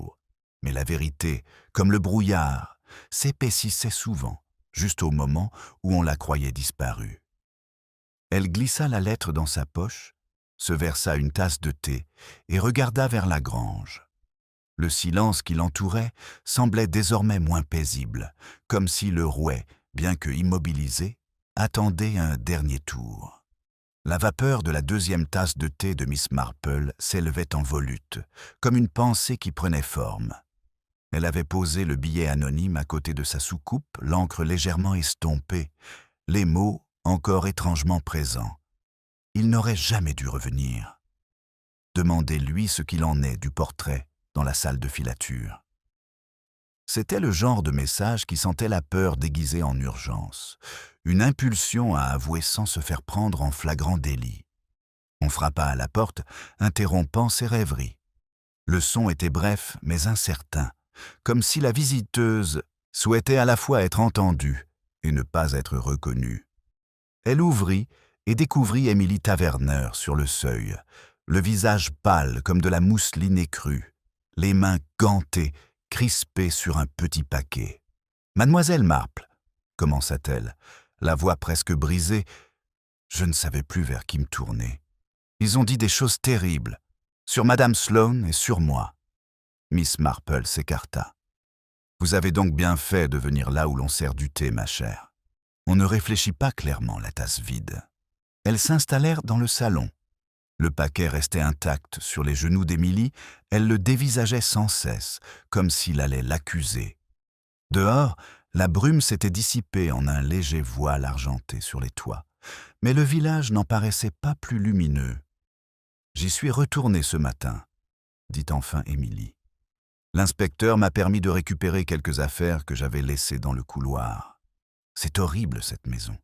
mais la vérité, comme le brouillard, s'épaississait souvent, juste au moment où on la croyait disparue. Elle glissa la lettre dans sa poche, se versa une tasse de thé et regarda vers la grange. Le silence qui l'entourait semblait désormais moins paisible, comme si le rouet, bien que immobilisé, attendait un dernier tour. La vapeur de la 2e tasse de thé de Miss Marple s'élevait en volute, comme une pensée qui prenait forme. Elle avait posé le billet anonyme à côté de sa soucoupe, l'encre légèrement estompée, les mots encore étrangement présents. Il n'aurait jamais dû revenir. Demandez-lui ce qu'il en est du portrait dans la salle de filature. C'était le genre de message qui sentait la peur déguisée en urgence, une impulsion à avouer sans se faire prendre en flagrant délit. On frappa à la porte, interrompant ses rêveries. Le son était bref mais incertain, comme si la visiteuse souhaitait à la fois être entendue et ne pas être reconnue. Elle ouvrit et découvrit Emily Taverner sur le seuil, le visage pâle comme de la mousseline écrue, les mains gantées, crispées sur un petit paquet. « Mademoiselle Marple, commença-t-elle, la voix presque brisée, je ne savais plus vers qui me tourner. Ils ont dit des choses terribles, sur Madame Sloane et sur moi. » Miss Marple s'écarta. « Vous avez donc bien fait de venir là où l'on sert du thé, ma chère. On ne réfléchit pas clairement, la tasse vide. » Elles s'installèrent dans le salon. Le paquet restait intact sur les genoux d'Émilie, elle le dévisageait sans cesse, comme s'il allait l'accuser. Dehors, la brume s'était dissipée en un léger voile argenté sur les toits, mais le village n'en paraissait pas plus lumineux. « J'y suis retournée ce matin, » dit enfin Émilie. « L'inspecteur m'a permis de récupérer quelques affaires que j'avais laissées dans le couloir. C'est horrible, cette maison.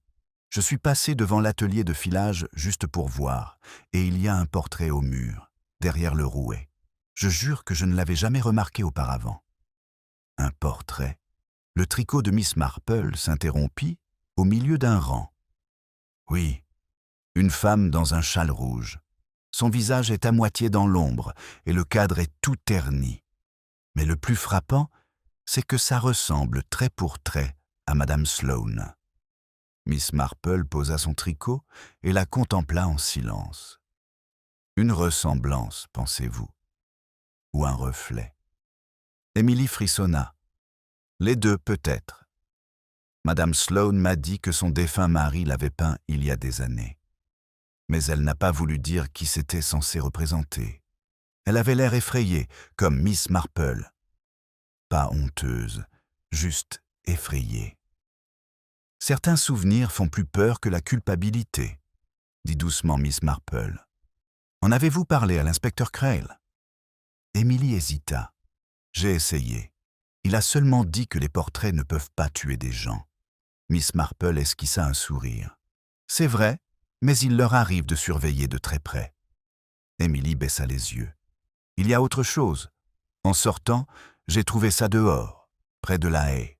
Je suis passée devant l'atelier de filage juste pour voir, et il y a un portrait au mur, derrière le rouet. Je jure que je ne l'avais jamais remarqué auparavant. » Un portrait. Le tricot de Miss Marple s'interrompit au milieu d'un rang. Oui, une femme dans un châle rouge. Son visage est à moitié dans l'ombre et le cadre est tout terni. Mais le plus frappant, c'est que ça ressemble trait pour trait à Madame Sloane. Miss Marple posa son tricot et la contempla en silence. Une ressemblance, pensez-vous, ou un reflet? Émilie frissonna. Les deux peut-être. Madame Sloane m'a dit que son défunt mari l'avait peint il y a des années. Mais elle n'a pas voulu dire qui c'était censé représenter. Elle avait l'air effrayée, comme Miss Marple. Pas honteuse, juste effrayée. Certains souvenirs font plus peur que la culpabilité, dit doucement Miss Marple. En avez-vous parlé à l'inspecteur Crail? Emily hésita. J'ai essayé. Il a seulement dit que les portraits ne peuvent pas tuer des gens. Miss Marple esquissa un sourire. C'est vrai, mais il leur arrive de surveiller de très près. Emily baissa les yeux. Il y a autre chose. En sortant, j'ai trouvé ça dehors, près de la haie.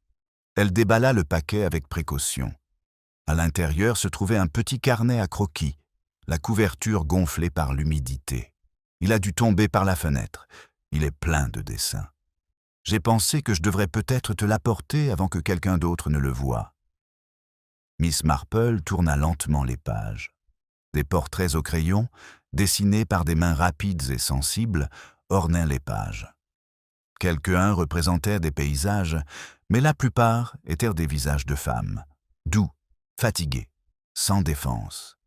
Elle déballa le paquet avec précaution. À l'intérieur se trouvait un petit carnet à croquis, la couverture gonflée par l'humidité. Il a dû tomber par la fenêtre. Il est plein de dessins. J'ai pensé que je devrais peut-être te l'apporter avant que quelqu'un d'autre ne le voie. Miss Marple tourna lentement les pages. Des portraits au crayon, dessinés par des mains rapides et sensibles, ornaient les pages. Quelques-uns représentaient des paysages, mais la plupart étaient des visages de femmes, doux, fatigués, sans défense.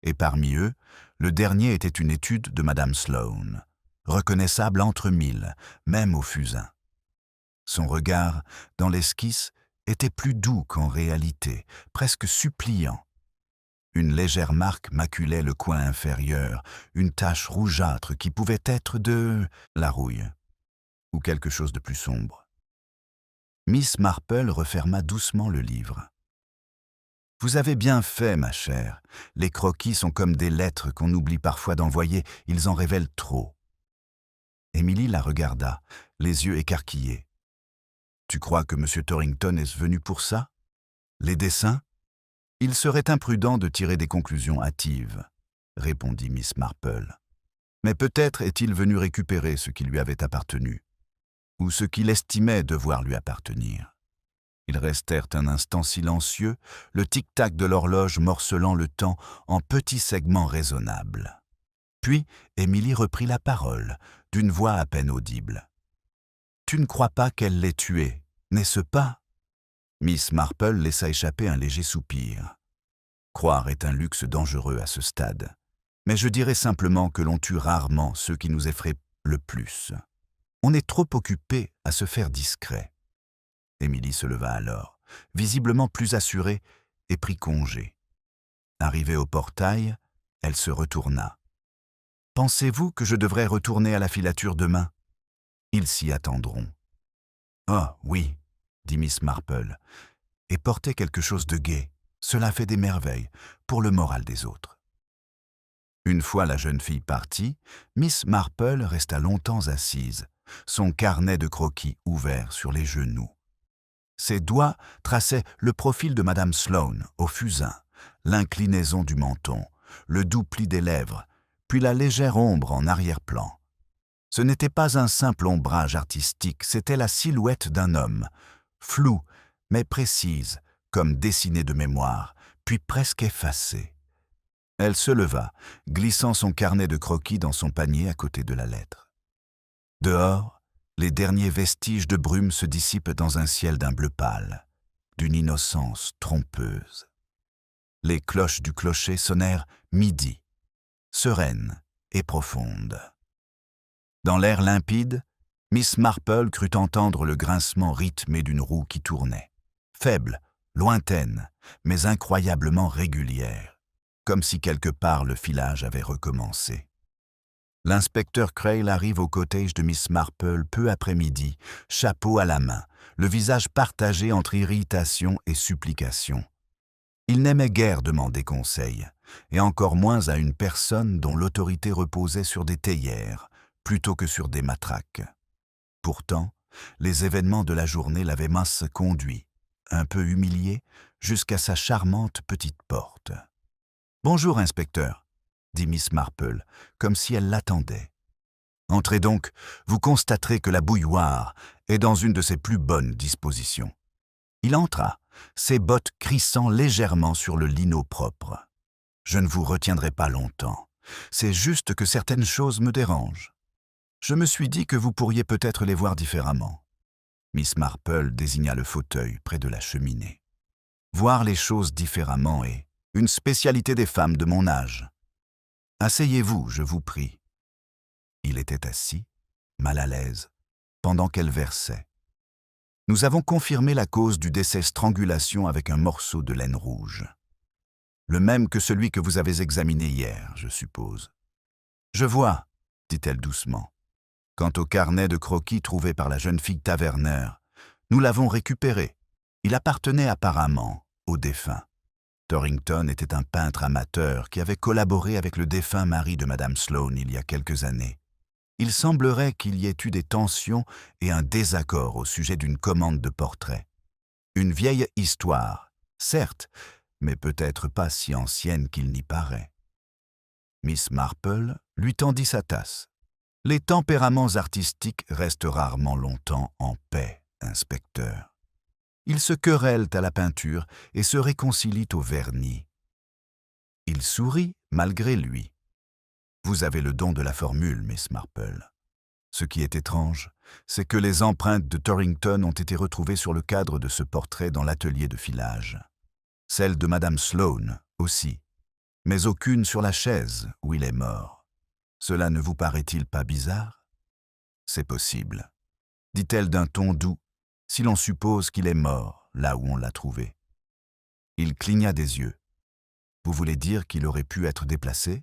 Et parmi eux, le dernier était une étude de Madame Sloane, reconnaissable entre mille, même au fusain. Son regard, dans l'esquisse, était plus doux qu'en réalité, presque suppliant. Une légère marque maculait le coin inférieur, une tache rougeâtre qui pouvait être de la rouille, ou quelque chose de plus sombre. Miss Marple referma doucement le livre. « Vous avez bien fait, ma chère. Les croquis sont comme des lettres qu'on oublie parfois d'envoyer, ils en révèlent trop. » Emily la regarda, les yeux écarquillés. « Tu crois que M. Torrington est venu pour ça? Les dessins? Il serait imprudent de tirer des conclusions hâtives, » répondit Miss Marple. « Mais peut-être est-il venu récupérer ce qui lui avait appartenu, ou ce qu'il estimait devoir lui appartenir. » Ils restèrent un instant silencieux, le tic-tac de l'horloge morcelant le temps en petits segments raisonnables. Puis, Émilie reprit la parole, d'une voix à peine audible. « Tu ne crois pas qu'elle l'ait tué, n'est-ce pas ?» Miss Marple laissa échapper un léger soupir. Croire est un luxe dangereux à ce stade. Mais je dirais simplement que l'on tue rarement ceux qui nous effraient le plus. On est trop occupé à se faire discret. Émilie se leva alors, visiblement plus assurée, et prit congé. Arrivée au portail, elle se retourna. « Pensez-vous que je devrais retourner à la filature demain? Ils s'y attendront. »« Oh, oui, » dit Miss Marple, « et portez quelque chose de gai. Cela fait des merveilles pour le moral des autres. » Une fois la jeune fille partie, Miss Marple resta longtemps assise, son carnet de croquis ouvert sur les genoux. Ses doigts traçaient le profil de Madame Sloane au fusain, l'inclinaison du menton, le doux pli des lèvres, puis la légère ombre en arrière-plan. Ce n'était pas un simple ombrage artistique, c'était la silhouette d'un homme, floue mais précise, comme dessinée de mémoire, puis presque effacée. Elle se leva, glissant son carnet de croquis dans son panier à côté de la lettre. Dehors, les derniers vestiges de brume se dissipent dans un ciel d'un bleu pâle, d'une innocence trompeuse. Les cloches du clocher sonnèrent midi, sereines et profondes. Dans l'air limpide, Miss Marple crut entendre le grincement rythmé d'une roue qui tournait, faible, lointaine, mais incroyablement régulière, comme si quelque part le filage avait recommencé. L'inspecteur Crail arrive au cottage de Miss Marple peu après midi, chapeau à la main, le visage partagé entre irritation et supplication. Il n'aimait guère demander conseil, et encore moins à une personne dont l'autorité reposait sur des théières, plutôt que sur des matraques. Pourtant, les événements de la journée l'avaient mince conduit, un peu humilié, jusqu'à sa charmante petite porte. « Bonjour, inspecteur », dit Miss Marple, comme si elle l'attendait. « Entrez donc, vous constaterez que la bouilloire est dans une de ses plus bonnes dispositions. » Il entra, ses bottes crissant légèrement sur le linot propre. « Je ne vous retiendrai pas longtemps. C'est juste que certaines choses me dérangent. Je me suis dit que vous pourriez peut-être les voir différemment. » Miss Marple désigna le fauteuil près de la cheminée. « Voir les choses différemment est une spécialité des femmes de mon âge. Asseyez-vous, je vous prie. » Il était assis, mal à l'aise, pendant qu'elle versait. Nous avons confirmé la cause du décès strangulation avec un morceau de laine rouge. Le même que celui que vous avez examiné hier, je suppose. Je vois, dit-elle doucement. Quant au carnet de croquis trouvé par la jeune fille taverneur, nous l'avons récupéré. Il appartenait apparemment au défunt. Torrington était un peintre amateur qui avait collaboré avec le défunt mari de Madame Sloane il y a quelques années. Il semblerait qu'il y ait eu des tensions et un désaccord au sujet d'une commande de portrait. Une vieille histoire, certes, mais peut-être pas si ancienne qu'il n'y paraît. Miss Marple lui tendit sa tasse. Les tempéraments artistiques restent rarement longtemps en paix, inspecteur. Ils se querellent à la peinture et se réconcilient au vernis. Il sourit malgré lui. Vous avez le don de la formule, Miss Marple. Ce qui est étrange, c'est que les empreintes de Torrington ont été retrouvées sur le cadre de ce portrait dans l'atelier de filage. Celle de Madame Sloane aussi, mais aucune sur la chaise où il est mort. Cela ne vous paraît-il pas bizarre? C'est possible, dit-elle d'un ton doux, si l'on suppose qu'il est mort là où on l'a trouvé. Il cligna des yeux. Vous voulez dire qu'il aurait pu être déplacé?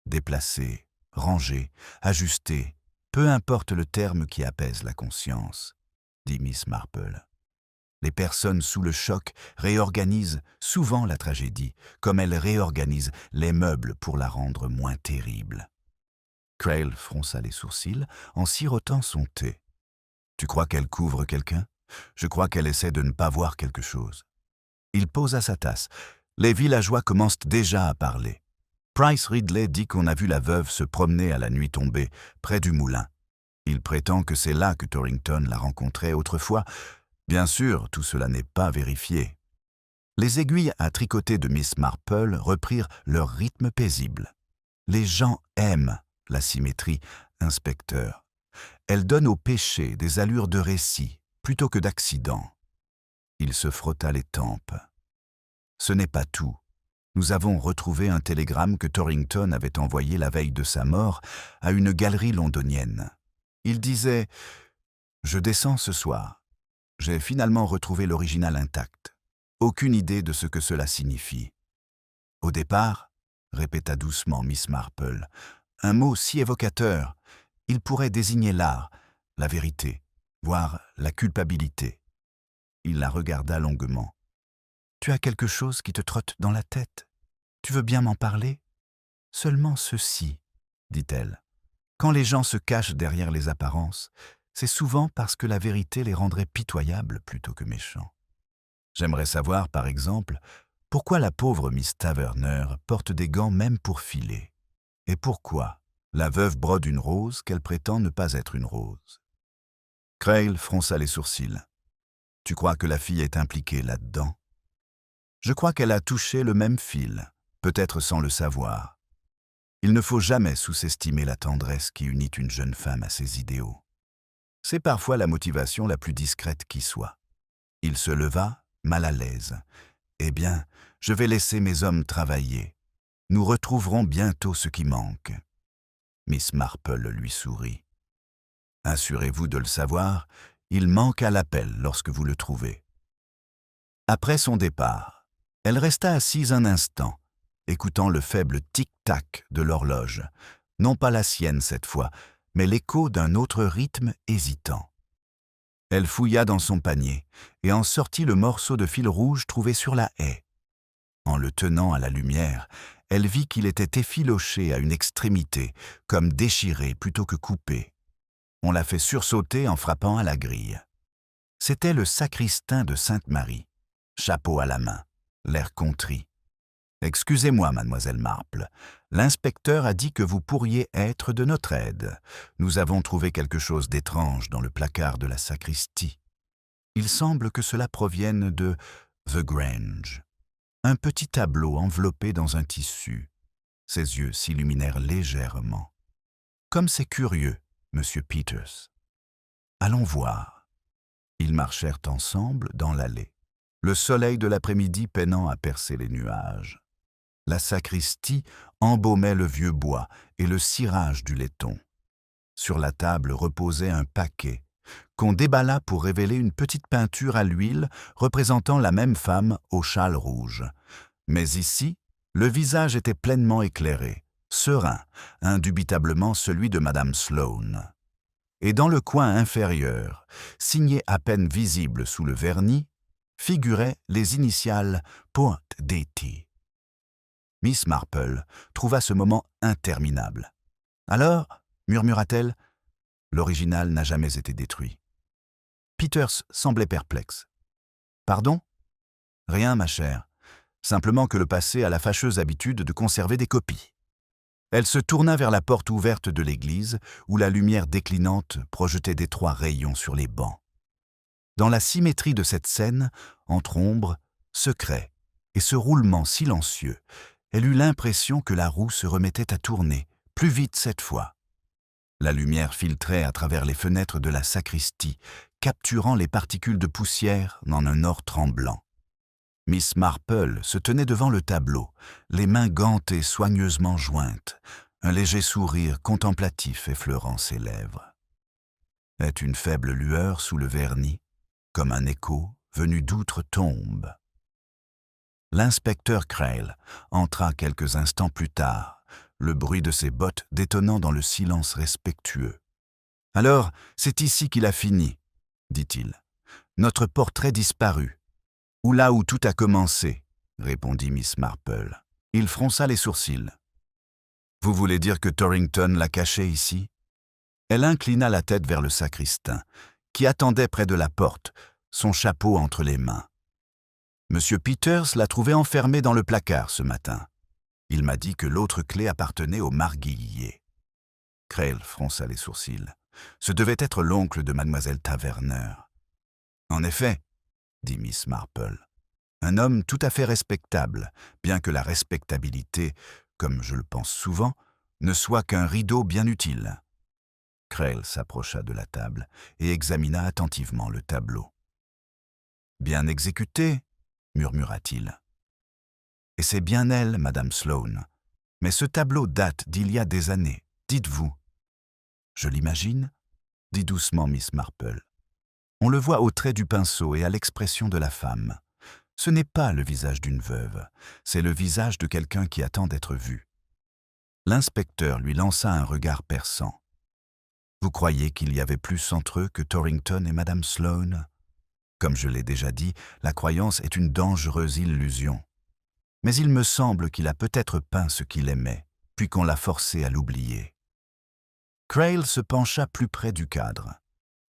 Déplacé, rangé, ajusté, peu importe le terme qui apaise la conscience, dit Miss Marple. Les personnes sous le choc réorganisent souvent la tragédie, comme elles réorganisent les meubles pour la rendre moins terrible. Crail fronça les sourcils en sirotant son thé. Tu crois qu'elle couvre quelqu'un? Je crois qu'elle essaie de ne pas voir quelque chose. Il posa sa tasse. Les villageois commencent déjà à parler. Price Ridley dit qu'on a vu la veuve se promener à la nuit tombée, près du moulin. Il prétend que c'est là que Torrington l'a rencontrée autrefois. Bien sûr, tout cela n'est pas vérifié. Les aiguilles à tricoter de Miss Marple reprirent leur rythme paisible. Les gens aiment la symétrie, inspecteur. Elle donne au péché des allures de récit, plutôt que d'accident. Il se frotta les tempes. Ce n'est pas tout. Nous avons retrouvé un télégramme que Torrington avait envoyé la veille de sa mort à une galerie londonienne. Il disait « Je descends ce soir. J'ai finalement retrouvé l'original intact. Aucune idée de ce que cela signifie. » Au départ, répéta doucement Miss Marple, un mot si évocateur, il pourrait désigner l'art, la vérité, voire la culpabilité. Il la regarda longuement. « Tu as quelque chose qui te trotte dans la tête? Tu veux bien m'en parler? » « Seulement ceci, dit-elle. Quand les gens se cachent derrière les apparences, c'est souvent parce que la vérité les rendrait pitoyables plutôt que méchants. J'aimerais savoir, par exemple, pourquoi la pauvre Miss Taverner porte des gants même pour filer, et pourquoi la veuve brode une rose qu'elle prétend ne pas être une rose. Crail fronça les sourcils. « Tu crois que la fille est impliquée là-dedans? » « Je crois qu'elle a touché le même fil, peut-être sans le savoir. Il ne faut jamais sous-estimer la tendresse qui unit une jeune femme à ses idéaux. C'est parfois la motivation la plus discrète qui soit. » Il se leva, mal à l'aise. « Eh bien, je vais laisser mes hommes travailler. Nous retrouverons bientôt ce qui manque. » Miss Marple lui sourit. « Assurez-vous de le savoir, il manque à l'appel lorsque vous le trouvez. » Après son départ, elle resta assise un instant, écoutant le faible tic-tac de l'horloge, non pas la sienne cette fois, mais l'écho d'un autre rythme hésitant. Elle fouilla dans son panier et en sortit le morceau de fil rouge trouvé sur la haie. En le tenant à la lumière, elle vit qu'il était effiloché à une extrémité, comme déchiré plutôt que coupé. On l'a fait sursauter en frappant à la grille. C'était le sacristain de Sainte-Marie, chapeau à la main, l'air contrit. « Excusez-moi, mademoiselle Marple, l'inspecteur a dit que vous pourriez être de notre aide. Nous avons trouvé quelque chose d'étrange dans le placard de la sacristie. Il semble que cela provienne de The Grange. Un petit tableau enveloppé dans un tissu. » Ses yeux s'illuminèrent légèrement. « Comme c'est curieux, monsieur Peters. Allons voir. » Ils marchèrent ensemble dans l'allée, le soleil de l'après-midi peinant à percer les nuages. La sacristie embaumait le vieux bois et le cirage du laiton. Sur la table reposait un paquet qu'on déballa pour révéler une petite peinture à l'huile représentant la même femme au châle rouge. Mais ici, le visage était pleinement éclairé, serein, indubitablement celui de Madame Sloane. Et dans le coin inférieur, signé à peine visible sous le vernis, figuraient les initiales Point DT. Miss Marple trouva ce moment interminable. « Alors, murmura-t-elle, l'original n'a jamais été détruit. » Peters semblait perplexe. « Pardon ? Rien, ma chère. Simplement que le passé a la fâcheuse habitude de conserver des copies. » Elle se tourna vers la porte ouverte de l'église, où la lumière déclinante projetait d'étroits rayons sur les bancs. Dans la symétrie de cette scène, entre ombre, secret et ce roulement silencieux, elle eut l'impression que la roue se remettait à tourner, plus vite cette fois. La lumière filtrait à travers les fenêtres de la sacristie, capturant les particules de poussière dans un or tremblant. Miss Marple se tenait devant le tableau, les mains gantées soigneusement jointes, un léger sourire contemplatif effleurant ses lèvres. Est une faible lueur sous le vernis, comme un écho venu d'outre-tombe. L'inspecteur Crail entra quelques instants plus tard, le bruit de ses bottes détonnant dans le silence respectueux. « Alors, c'est ici qu'il a fini, » dit-il. « Notre portrait disparu. » « Ou là où tout a commencé, » répondit Miss Marple. Il fronça les sourcils. « Vous voulez dire que Torrington l'a caché ici ?» Elle inclina la tête vers le sacristain, qui attendait près de la porte, son chapeau entre les mains. « Monsieur Peters l'a trouvé enfermé dans le placard ce matin. Il m'a dit que l'autre clé appartenait au marguillier. » Crail fronça les sourcils. Ce devait être l'oncle de mademoiselle Taverner. « En effet, » dit Miss Marple. « Un homme tout à fait respectable, bien que la respectabilité, comme je le pense souvent, ne soit qu'un rideau bien utile. » Crail s'approcha de la table et examina attentivement le tableau. « Bien exécuté, » murmura-t-il. « Et c'est bien elle, Madame Sloane. Mais ce tableau date d'il y a des années, dites-vous. »« Je l'imagine, » dit doucement Miss Marple. On le voit au trait du pinceau et à l'expression de la femme. Ce n'est pas le visage d'une veuve, c'est le visage de quelqu'un qui attend d'être vu. L'inspecteur lui lança un regard perçant. « Vous croyez qu'il y avait plus entre eux que Torrington et Madame Sloane ? Comme je l'ai déjà dit, la croyance est une dangereuse illusion. Mais il me semble qu'il a peut-être peint ce qu'il aimait, puis qu'on l'a forcé à l'oublier. » Crail se pencha plus près du cadre.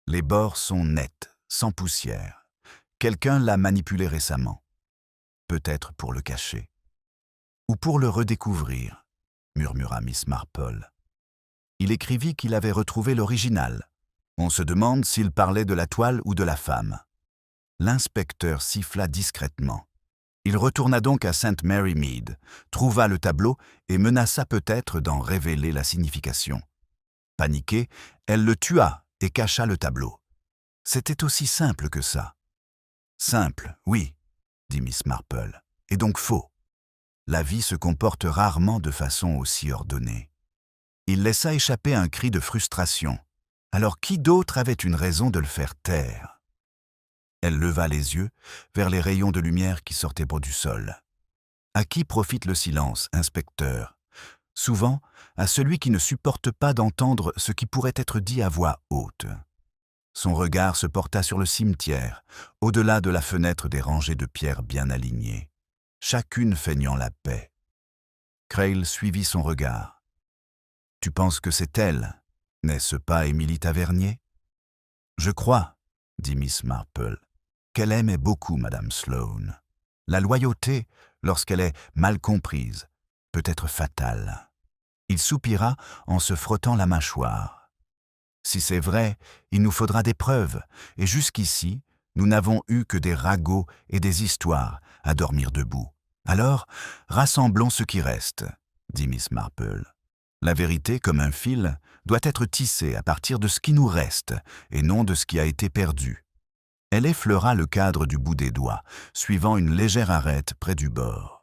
Les bords sont nets, sans poussière. Quelqu'un l'a manipulé récemment. Peut-être pour le cacher. Ou pour le redécouvrir, murmura Miss Marple. Il écrivit qu'il avait retrouvé l'original. On se demande s'il parlait de la toile ou de la femme. L'inspecteur siffla discrètement. Il retourna donc à St. Mary Mead, trouva le tableau et menaça peut-être d'en révéler la signification. Paniquée, elle le tua et cacha le tableau. C'était aussi simple que ça. Simple, oui, dit Miss Marple, et donc faux. La vie se comporte rarement de façon aussi ordonnée. Il laissa échapper un cri de frustration. Alors qui d'autre avait une raison de le faire taire? Elle leva les yeux vers les rayons de lumière qui sortaient du sol. À qui profite le silence, inspecteur? Souvent, à celui qui ne supporte pas d'entendre ce qui pourrait être dit à voix haute. Son regard se porta sur le cimetière, au-delà de la fenêtre des rangées de pierres bien alignées, chacune feignant la paix. Crail suivit son regard. « Tu penses que c'est elle, n'est-ce pas Émilie Tavernier ?»« Je crois, » dit Miss Marple, « qu'elle aimait beaucoup Madame Sloane. La loyauté, lorsqu'elle est mal comprise, peut être fatale. » Il soupira en se frottant la mâchoire. « Si c'est vrai, il nous faudra des preuves, et jusqu'ici, nous n'avons eu que des ragots et des histoires à dormir debout. Alors, rassemblons ce qui reste, » dit Miss Marple. « La vérité, comme un fil, doit être tissée à partir de ce qui nous reste, et non de ce qui a été perdu. » Elle effleura le cadre du bout des doigts, suivant une légère arête près du bord.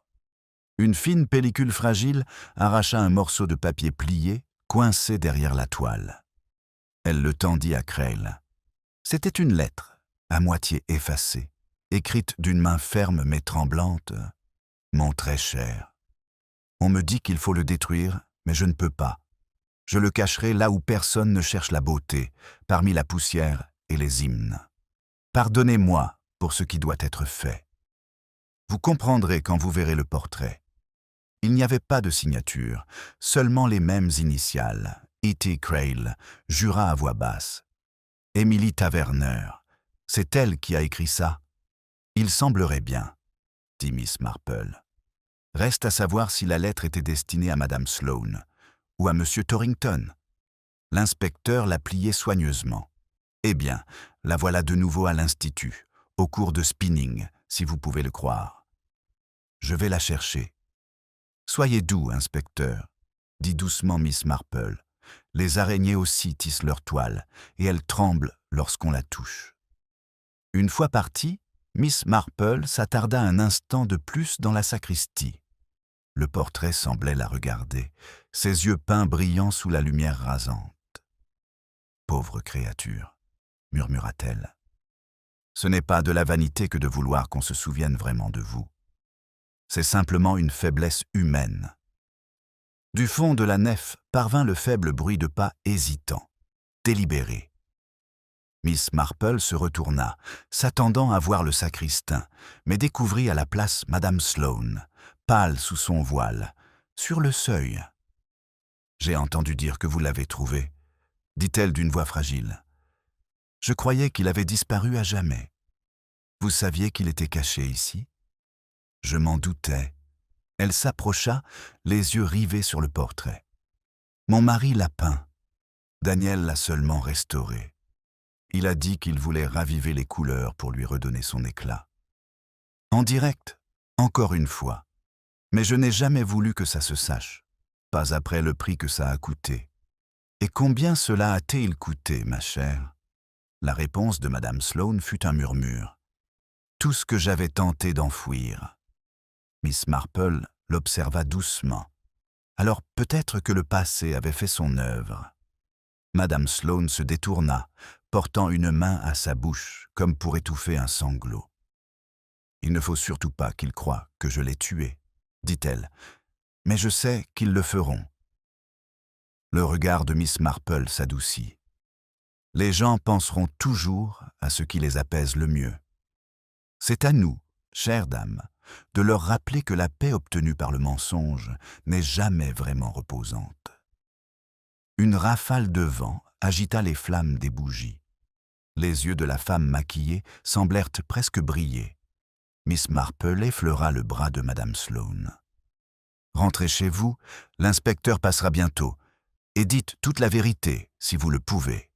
Une fine pellicule fragile arracha un morceau de papier plié, coincé derrière la toile. Elle le tendit à Crail. « C'était une lettre, à moitié effacée, écrite d'une main ferme mais tremblante. « Mon très cher, on me dit qu'il faut le détruire, mais je ne peux pas. Je le cacherai là où personne ne cherche la beauté, parmi la poussière et les hymnes. Pardonnez-moi pour ce qui doit être fait. Vous comprendrez quand vous verrez le portrait. Il n'y avait pas de signature, seulement les mêmes initiales. E.T. Crail jura à voix basse. Emily Taverner, c'est elle qui a écrit ça. Il semblerait bien, dit Miss Marple. Reste à savoir si la lettre était destinée à Madame Sloane ou à Monsieur Torrington. L'inspecteur l'a pliée soigneusement. Eh bien, la voilà de nouveau à l'Institut, au cours de spinning, si vous pouvez le croire. Je vais la chercher. Soyez doux, inspecteur, dit doucement Miss Marple. Les araignées aussi tissent leur toile, et elles tremblent lorsqu'on la touche. Une fois partie, Miss Marple s'attarda un instant de plus dans la sacristie. Le portrait semblait la regarder, ses yeux peints brillant sous la lumière rasante. « Pauvre créature !» murmura-t-elle. « Ce n'est pas de la vanité que de vouloir qu'on se souvienne vraiment de vous. C'est simplement une faiblesse humaine. » Du fond de la nef parvint le faible bruit de pas hésitants, délibérés. Miss Marple se retourna, s'attendant à voir le sacristain, mais découvrit à la place Madame Sloane, pâle sous son voile, sur le seuil. « J'ai entendu dire que vous l'avez trouvé, » dit-elle d'une voix fragile. « Je croyais qu'il avait disparu à jamais. Vous saviez qu'il était caché ici ?»« Je m'en doutais. » Elle s'approcha, les yeux rivés sur le portrait. « Mon mari l'a peint. Daniel l'a seulement restauré. Il a dit qu'il voulait raviver les couleurs pour lui redonner son éclat. En direct, encore une fois. Mais je n'ai jamais voulu que ça se sache, pas après le prix que ça a coûté. Et combien cela a-t-il coûté, ma chère ?» La réponse de Madame Sloane fut un murmure. « Tout ce que j'avais tenté d'enfouir. » Miss Marple l'observa doucement. Alors peut-être que le passé avait fait son œuvre. Madame Sloane se détourna, portant une main à sa bouche, comme pour étouffer un sanglot. « Il ne faut surtout pas qu'ils croient que je l'ai tué, » dit-elle, « mais je sais qu'ils le feront. » Le regard de Miss Marple s'adoucit. « Les gens penseront toujours à ce qui les apaise le mieux. C'est à nous, chère dame, de leur rappeler que la paix obtenue par le mensonge n'est jamais vraiment reposante. » Une rafale de vent agita les flammes des bougies. Les yeux de la femme maquillée semblèrent presque briller. Miss Marple effleura le bras de Madame Sloane. « Rentrez chez vous, l'inspecteur passera bientôt, et dites toute la vérité, si vous le pouvez. »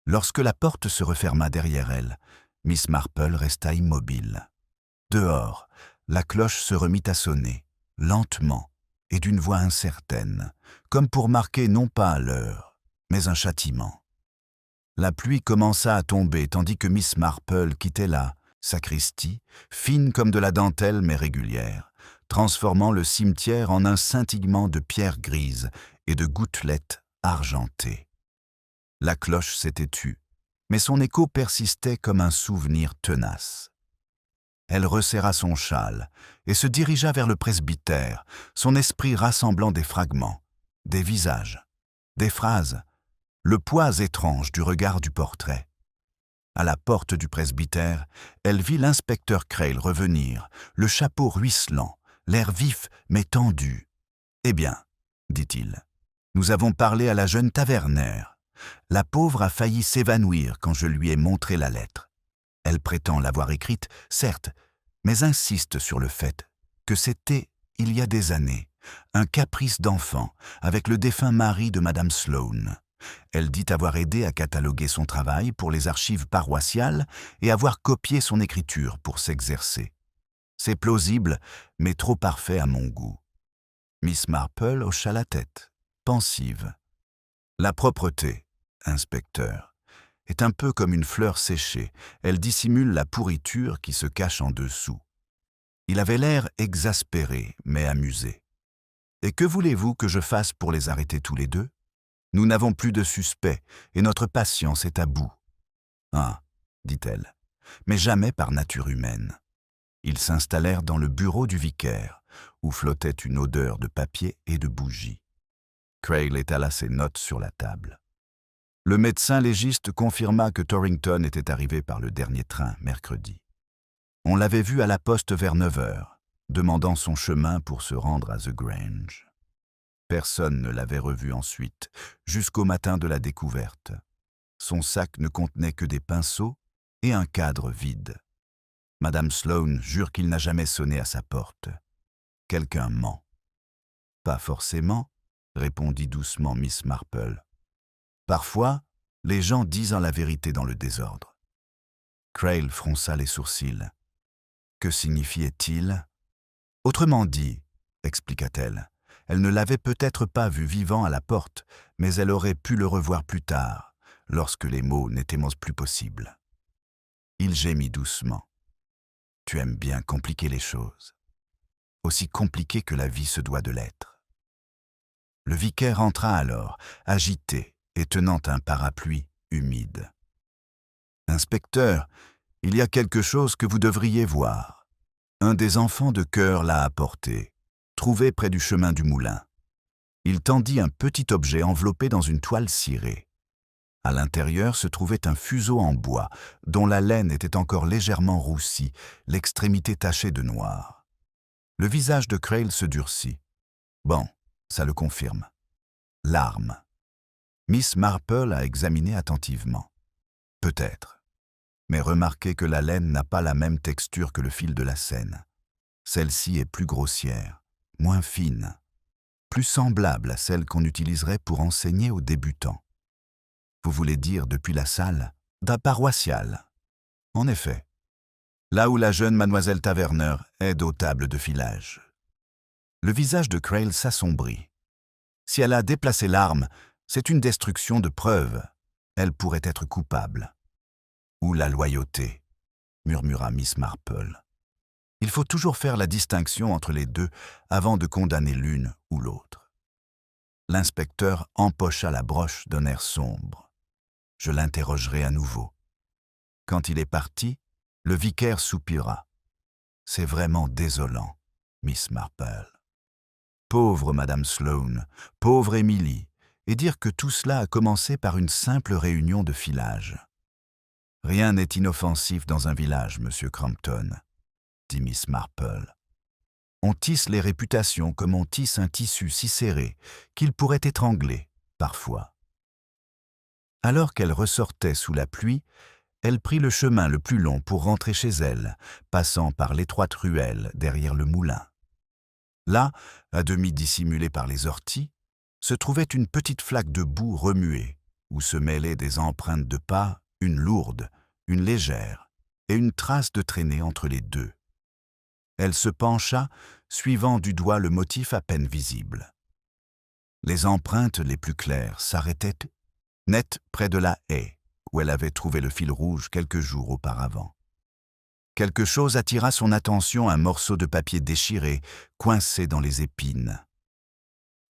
Lorsque la porte se referma derrière elle, Miss Marple resta immobile. Dehors, la cloche se remit à sonner, lentement et d'une voix incertaine, comme pour marquer non pas l'heure, mais un châtiment. La pluie commença à tomber tandis que Miss Marple quittait la sacristie, fine comme de la dentelle mais régulière, transformant le cimetière en un scintillement de pierres grises et de gouttelettes argentées. La cloche s'était tue, mais son écho persistait comme un souvenir tenace. Elle resserra son châle et se dirigea vers le presbytère, son esprit rassemblant des fragments, des visages, des phrases, le poids étrange du regard du portrait. À la porte du presbytère, elle vit l'inspecteur Crail revenir, le chapeau ruisselant, l'air vif mais tendu. « Eh bien, dit-il, nous avons parlé à la jeune Taverner. La pauvre a failli s'évanouir quand je lui ai montré la lettre. Elle prétend l'avoir écrite, certes, mais insiste sur le fait que c'était, il y a des années, un caprice d'enfant avec le défunt mari de Madame Sloane. Elle dit avoir aidé à cataloguer son travail pour les archives paroissiales et avoir copié son écriture pour s'exercer. C'est plausible, mais trop parfait à mon goût. » Miss Marple hocha la tête, pensive. « La propreté, inspecteur, est un peu comme une fleur séchée. Elle dissimule la pourriture qui se cache en dessous. » Il avait l'air exaspéré, mais amusé. « Et que voulez-vous que je fasse pour les arrêter tous les deux ? Nous n'avons plus de suspects et notre patience est à bout. Ah, dit-elle, mais jamais par nature humaine. Ils s'installèrent dans le bureau du vicaire, où flottait une odeur de papier et de bougies. Crail étala ses notes sur la table. Le médecin légiste confirma que Torrington était arrivé par le dernier train mercredi. On l'avait vu à la poste vers 9 heures, demandant son chemin pour se rendre à The Grange. Personne ne l'avait revu ensuite, jusqu'au matin de la découverte. Son sac ne contenait que des pinceaux et un cadre vide. Madame Sloane jure qu'il n'a jamais sonné à sa porte. Quelqu'un ment. Pas forcément, répondit doucement Miss Marple. Parfois, les gens disent la vérité dans le désordre. Crail fronça les sourcils. Que signifiait-il? Autrement dit, expliqua-t-elle, elle ne l'avait peut-être pas vu vivant à la porte, mais elle aurait pu le revoir plus tard, lorsque les mots n'étaient plus possibles. Il gémit doucement. Tu aimes bien compliquer les choses, aussi compliquées que la vie se doit de l'être. Le vicaire entra alors, agité et tenant un parapluie humide. Inspecteur, il y a quelque chose que vous devriez voir. Un des enfants de chœur l'a apporté, trouvé près du chemin du moulin. Il tendit un petit objet enveloppé dans une toile cirée. À l'intérieur se trouvait un fuseau en bois, dont la laine était encore légèrement roussie, l'extrémité tachée de noir. Le visage de Crail se durcit. Bon, ça le confirme. L'arme. Miss Marple a examiné attentivement. Peut-être. Mais remarquez que la laine n'a pas la même texture que le fil de la Seine. Celle-ci est plus grossière, moins fine, plus semblable à celle qu'on utiliserait pour enseigner aux débutants. Vous voulez dire depuis la salle d'un paroissial. En effet, là où la jeune mademoiselle Taverner aide aux tables de filage. Le visage de Crail s'assombrit. Si elle a déplacé l'arme, c'est une destruction de preuves. Elle pourrait être coupable. Ou la loyauté, murmura Miss Marple. Il faut toujours faire la distinction entre les deux avant de condamner l'une ou l'autre. L'inspecteur empocha la broche d'un air sombre. Je l'interrogerai à nouveau. Quand il est parti, le vicaire soupira. C'est vraiment désolant, Miss Marple. Pauvre Madame Sloane, pauvre Émilie, et dire que tout cela a commencé par une simple réunion de filage. Rien n'est inoffensif dans un village, Monsieur Crampton, dit Miss Marple. On tisse les réputations comme on tisse un tissu si serré qu'il pourrait étrangler, parfois. Alors qu'elle ressortait sous la pluie, elle prit le chemin le plus long pour rentrer chez elle, passant par l'étroite ruelle derrière le moulin. Là, à demi dissimulée par les orties, se trouvait une petite flaque de boue remuée, où se mêlaient des empreintes de pas, une lourde, une légère, et une trace de traînée entre les deux. Elle se pencha, suivant du doigt le motif à peine visible. Les empreintes les plus claires s'arrêtaient net près de la haie, où elle avait trouvé le fil rouge quelques jours auparavant. Quelque chose attira son attention, un morceau de papier déchiré, coincé dans les épines.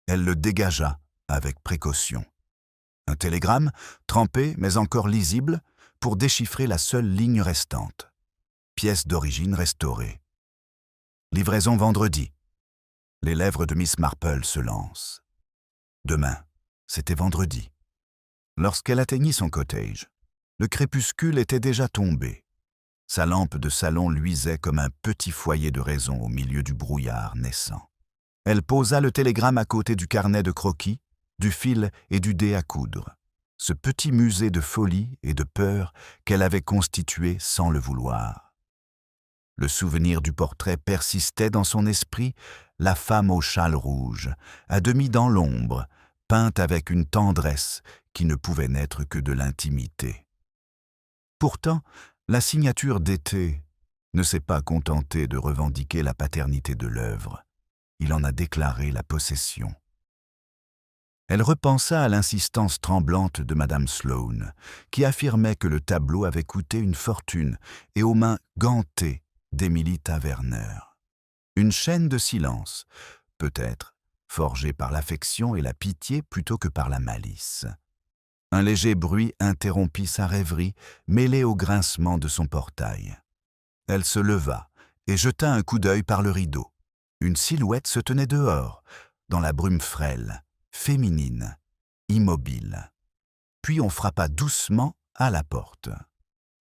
Elle le dégagea avec précaution. Un télégramme, trempé mais encore lisible, pour déchiffrer la seule ligne restante. Pièce d'origine restaurée. Livraison vendredi. Les lèvres de Miss Marple se lancent. Demain, c'était vendredi. Lorsqu'elle atteignit son cottage, le crépuscule était déjà tombé. Sa lampe de salon luisait comme un petit foyer de raison au milieu du brouillard naissant. Elle posa le télégramme à côté du carnet de croquis, du fil et du dé à coudre, ce petit musée de folie et de peur qu'elle avait constitué sans le vouloir. Le souvenir du portrait persistait dans son esprit, la femme au châle rouge, à demi dans l'ombre, peinte avec une tendresse qui ne pouvait naître que de l'intimité. Pourtant, la signature d'été ne s'est pas contentée de revendiquer la paternité de l'œuvre. Il en a déclaré la possession. Elle repensa à l'insistance tremblante de Madame Sloane, qui affirmait que le tableau avait coûté une fortune, et aux mains gantées d'Émilie Taverner. Une chaîne de silence, peut-être, forgée par l'affection et la pitié plutôt que par la malice. Un léger bruit interrompit sa rêverie, mêlé au grincement de son portail. Elle se leva et jeta un coup d'œil par le rideau. Une silhouette se tenait dehors, dans la brume frêle, féminine, immobile. Puis on frappa doucement à la porte.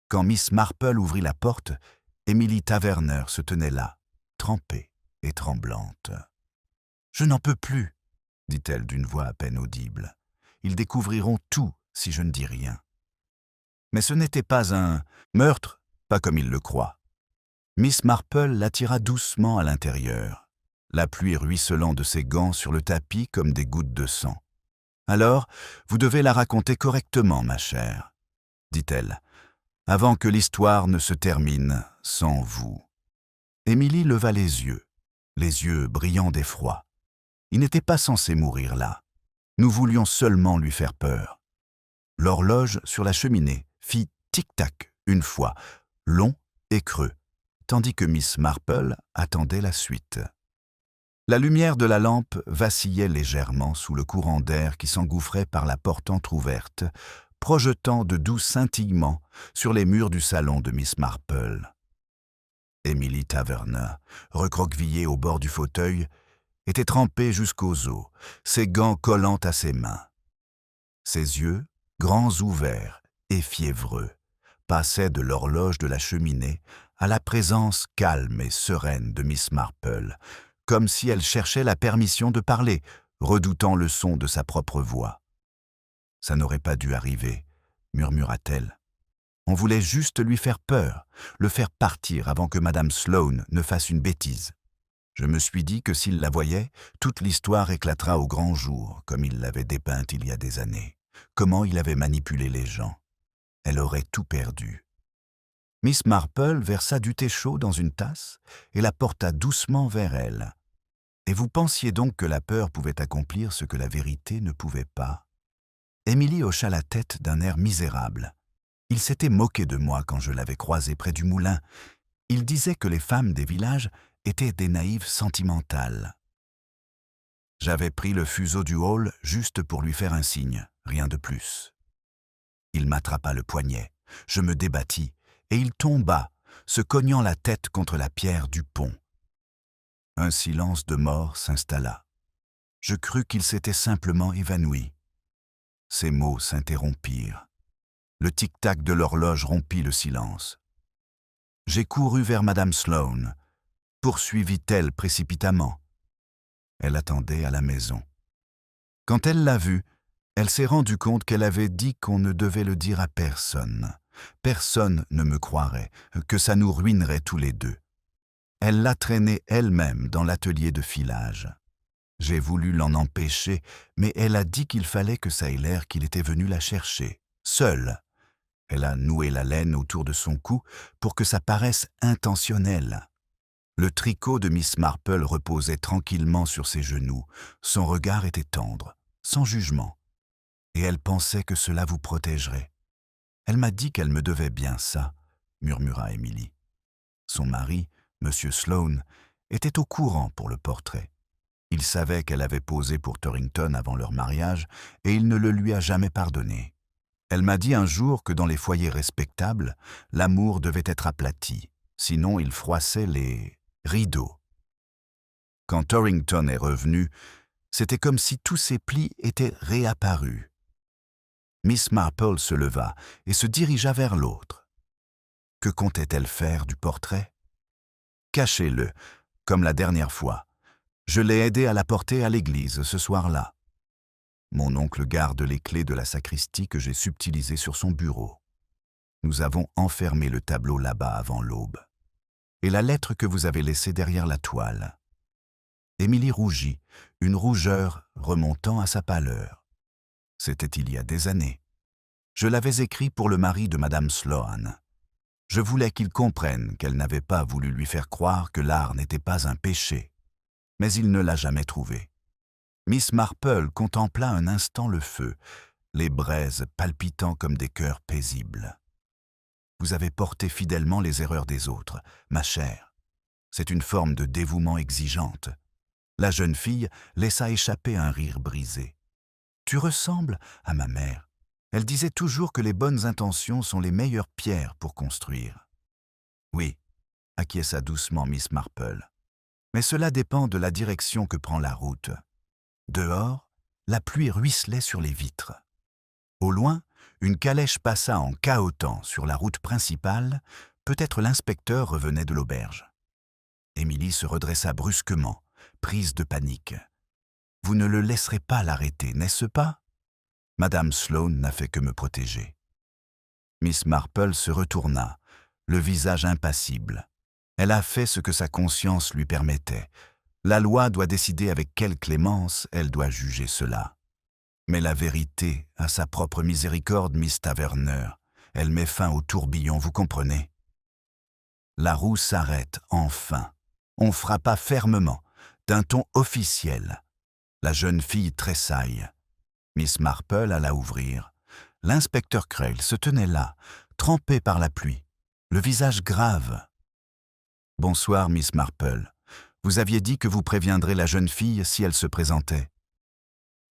Quand Miss Marple ouvrit la porte, Emily Taverner se tenait là, trempée et tremblante. « Je n'en peux plus, » dit-elle d'une voix à peine audible. « Ils découvriront tout si je ne dis rien. » Mais ce n'était pas un meurtre, pas comme ils le croient. Miss Marple l'attira doucement à l'intérieur, la pluie ruisselant de ses gants sur le tapis comme des gouttes de sang. « Alors, vous devez la raconter correctement, ma chère, » dit-elle, « avant que l'histoire ne se termine sans vous. » Émilie leva les yeux brillants d'effroi. Il n'était pas censé mourir là. Nous voulions seulement lui faire peur. L'horloge sur la cheminée fit tic-tac une fois, long et creux, tandis que Miss Marple attendait la suite. La lumière de la lampe vacillait légèrement sous le courant d'air qui s'engouffrait par la porte entr'ouverte, projetant de doux scintillements sur les murs du salon de Miss Marple. Emily Taverner, recroquevillée au bord du fauteuil, était trempée jusqu'aux os, ses gants collant à ses mains. Ses yeux, grands ouverts et fiévreux, passaient de l'horloge de la cheminée à la présence calme et sereine de Miss Marple, comme si elle cherchait la permission de parler, redoutant le son de sa propre voix. « Ça n'aurait pas dû arriver, » murmura-t-elle. « On voulait juste lui faire peur, le faire partir avant que Madame Sloane ne fasse une bêtise. Je me suis dit que s'il la voyait, toute l'histoire éclatera au grand jour, comme il l'avait dépeinte il y a des années. Comment il avait manipulé les gens. Elle aurait tout perdu. » Miss Marple versa du thé chaud dans une tasse et la porta doucement vers elle. « Et vous pensiez donc que la peur pouvait accomplir ce que la vérité ne pouvait pas ?» Émilie hocha la tête d'un air misérable. Il s'était moqué de moi quand je l'avais croisé près du moulin. Il disait que les femmes des villages étaient des naïves sentimentales. J'avais pris le fuseau du hall juste pour lui faire un signe, rien de plus. Il m'attrapa le poignet, je me débattis, et il tomba, se cognant la tête contre la pierre du pont. Un silence de mort s'installa. Je crus qu'il s'était simplement évanoui. Ses mots s'interrompirent. Le tic-tac de l'horloge rompit le silence. J'ai couru vers Madame Sloane, poursuivit-elle précipitamment. Elle attendait à la maison. Quand elle l'a vue, elle s'est rendue compte qu'elle avait dit qu'on ne devait le dire à personne. Personne ne me croirait, que ça nous ruinerait tous les deux. Elle l'a traîné elle-même dans l'atelier de filage. J'ai voulu l'en empêcher, mais elle a dit qu'il fallait que ça ait l'air qu'il était venu la chercher, seule. Elle a noué la laine autour de son cou pour que ça paraisse intentionnel. Le tricot de Miss Marple reposait tranquillement sur ses genoux. Son regard était tendre, sans jugement. Et elle pensait que cela vous protégerait. Elle m'a dit qu'elle me devait bien ça, murmura Emily. Son mari, M. Sloane, était au courant pour le portrait. Il savait qu'elle avait posé pour Torrington avant leur mariage et il ne le lui a jamais pardonné. Elle m'a dit un jour que dans les foyers respectables, l'amour devait être aplati, sinon il froissait les rideaux. Quand Torrington est revenu, c'était comme si tous ses plis étaient réapparus. Miss Marple se leva et se dirigea vers l'autre. Que comptait-elle faire du portrait? Cachez-le, comme la dernière fois. Je l'ai aidé à la porter à l'église ce soir-là. Mon oncle garde les clés de la sacristie que j'ai subtilisées sur son bureau. Nous avons enfermé le tableau là-bas avant l'aube. Et la lettre que vous avez laissée derrière la toile. Émilie rougit, une rougeur remontant à sa pâleur. C'était il y a des années. Je l'avais écrit pour le mari de Madame Sloane. Je voulais qu'il comprenne qu'elle n'avait pas voulu lui faire croire que l'art n'était pas un péché. Mais il ne l'a jamais trouvé. Miss Marple contempla un instant le feu, les braises palpitant comme des cœurs paisibles. Vous avez porté fidèlement les erreurs des autres, ma chère. C'est une forme de dévouement exigeante. La jeune fille laissa échapper un rire brisé. Tu ressembles à ma mère. Elle disait toujours que les bonnes intentions sont les meilleures pierres pour construire. Oui, acquiesça doucement Miss Marple. Mais cela dépend de la direction que prend la route. Dehors, la pluie ruisselait sur les vitres. Au loin, une calèche passa en cahotant sur la route principale. Peut-être l'inspecteur revenait de l'auberge. Émilie se redressa brusquement, prise de panique. « Vous ne le laisserez pas l'arrêter, n'est-ce pas ?» Madame Sloane n'a fait que me protéger. Miss Marple se retourna, le visage impassible. Elle a fait ce que sa conscience lui permettait. La loi doit décider avec quelle clémence elle doit juger cela. Mais la vérité a sa propre miséricorde, Miss Taverner. Elle met fin au tourbillon, vous comprenez? La roue s'arrête, enfin. On frappa fermement, d'un ton officiel. La jeune fille tressaille. Miss Marple alla ouvrir. L'inspecteur Crail se tenait là, trempé par la pluie, le visage grave. « Bonsoir, Miss Marple. Vous aviez dit que vous préviendrez la jeune fille si elle se présentait. »«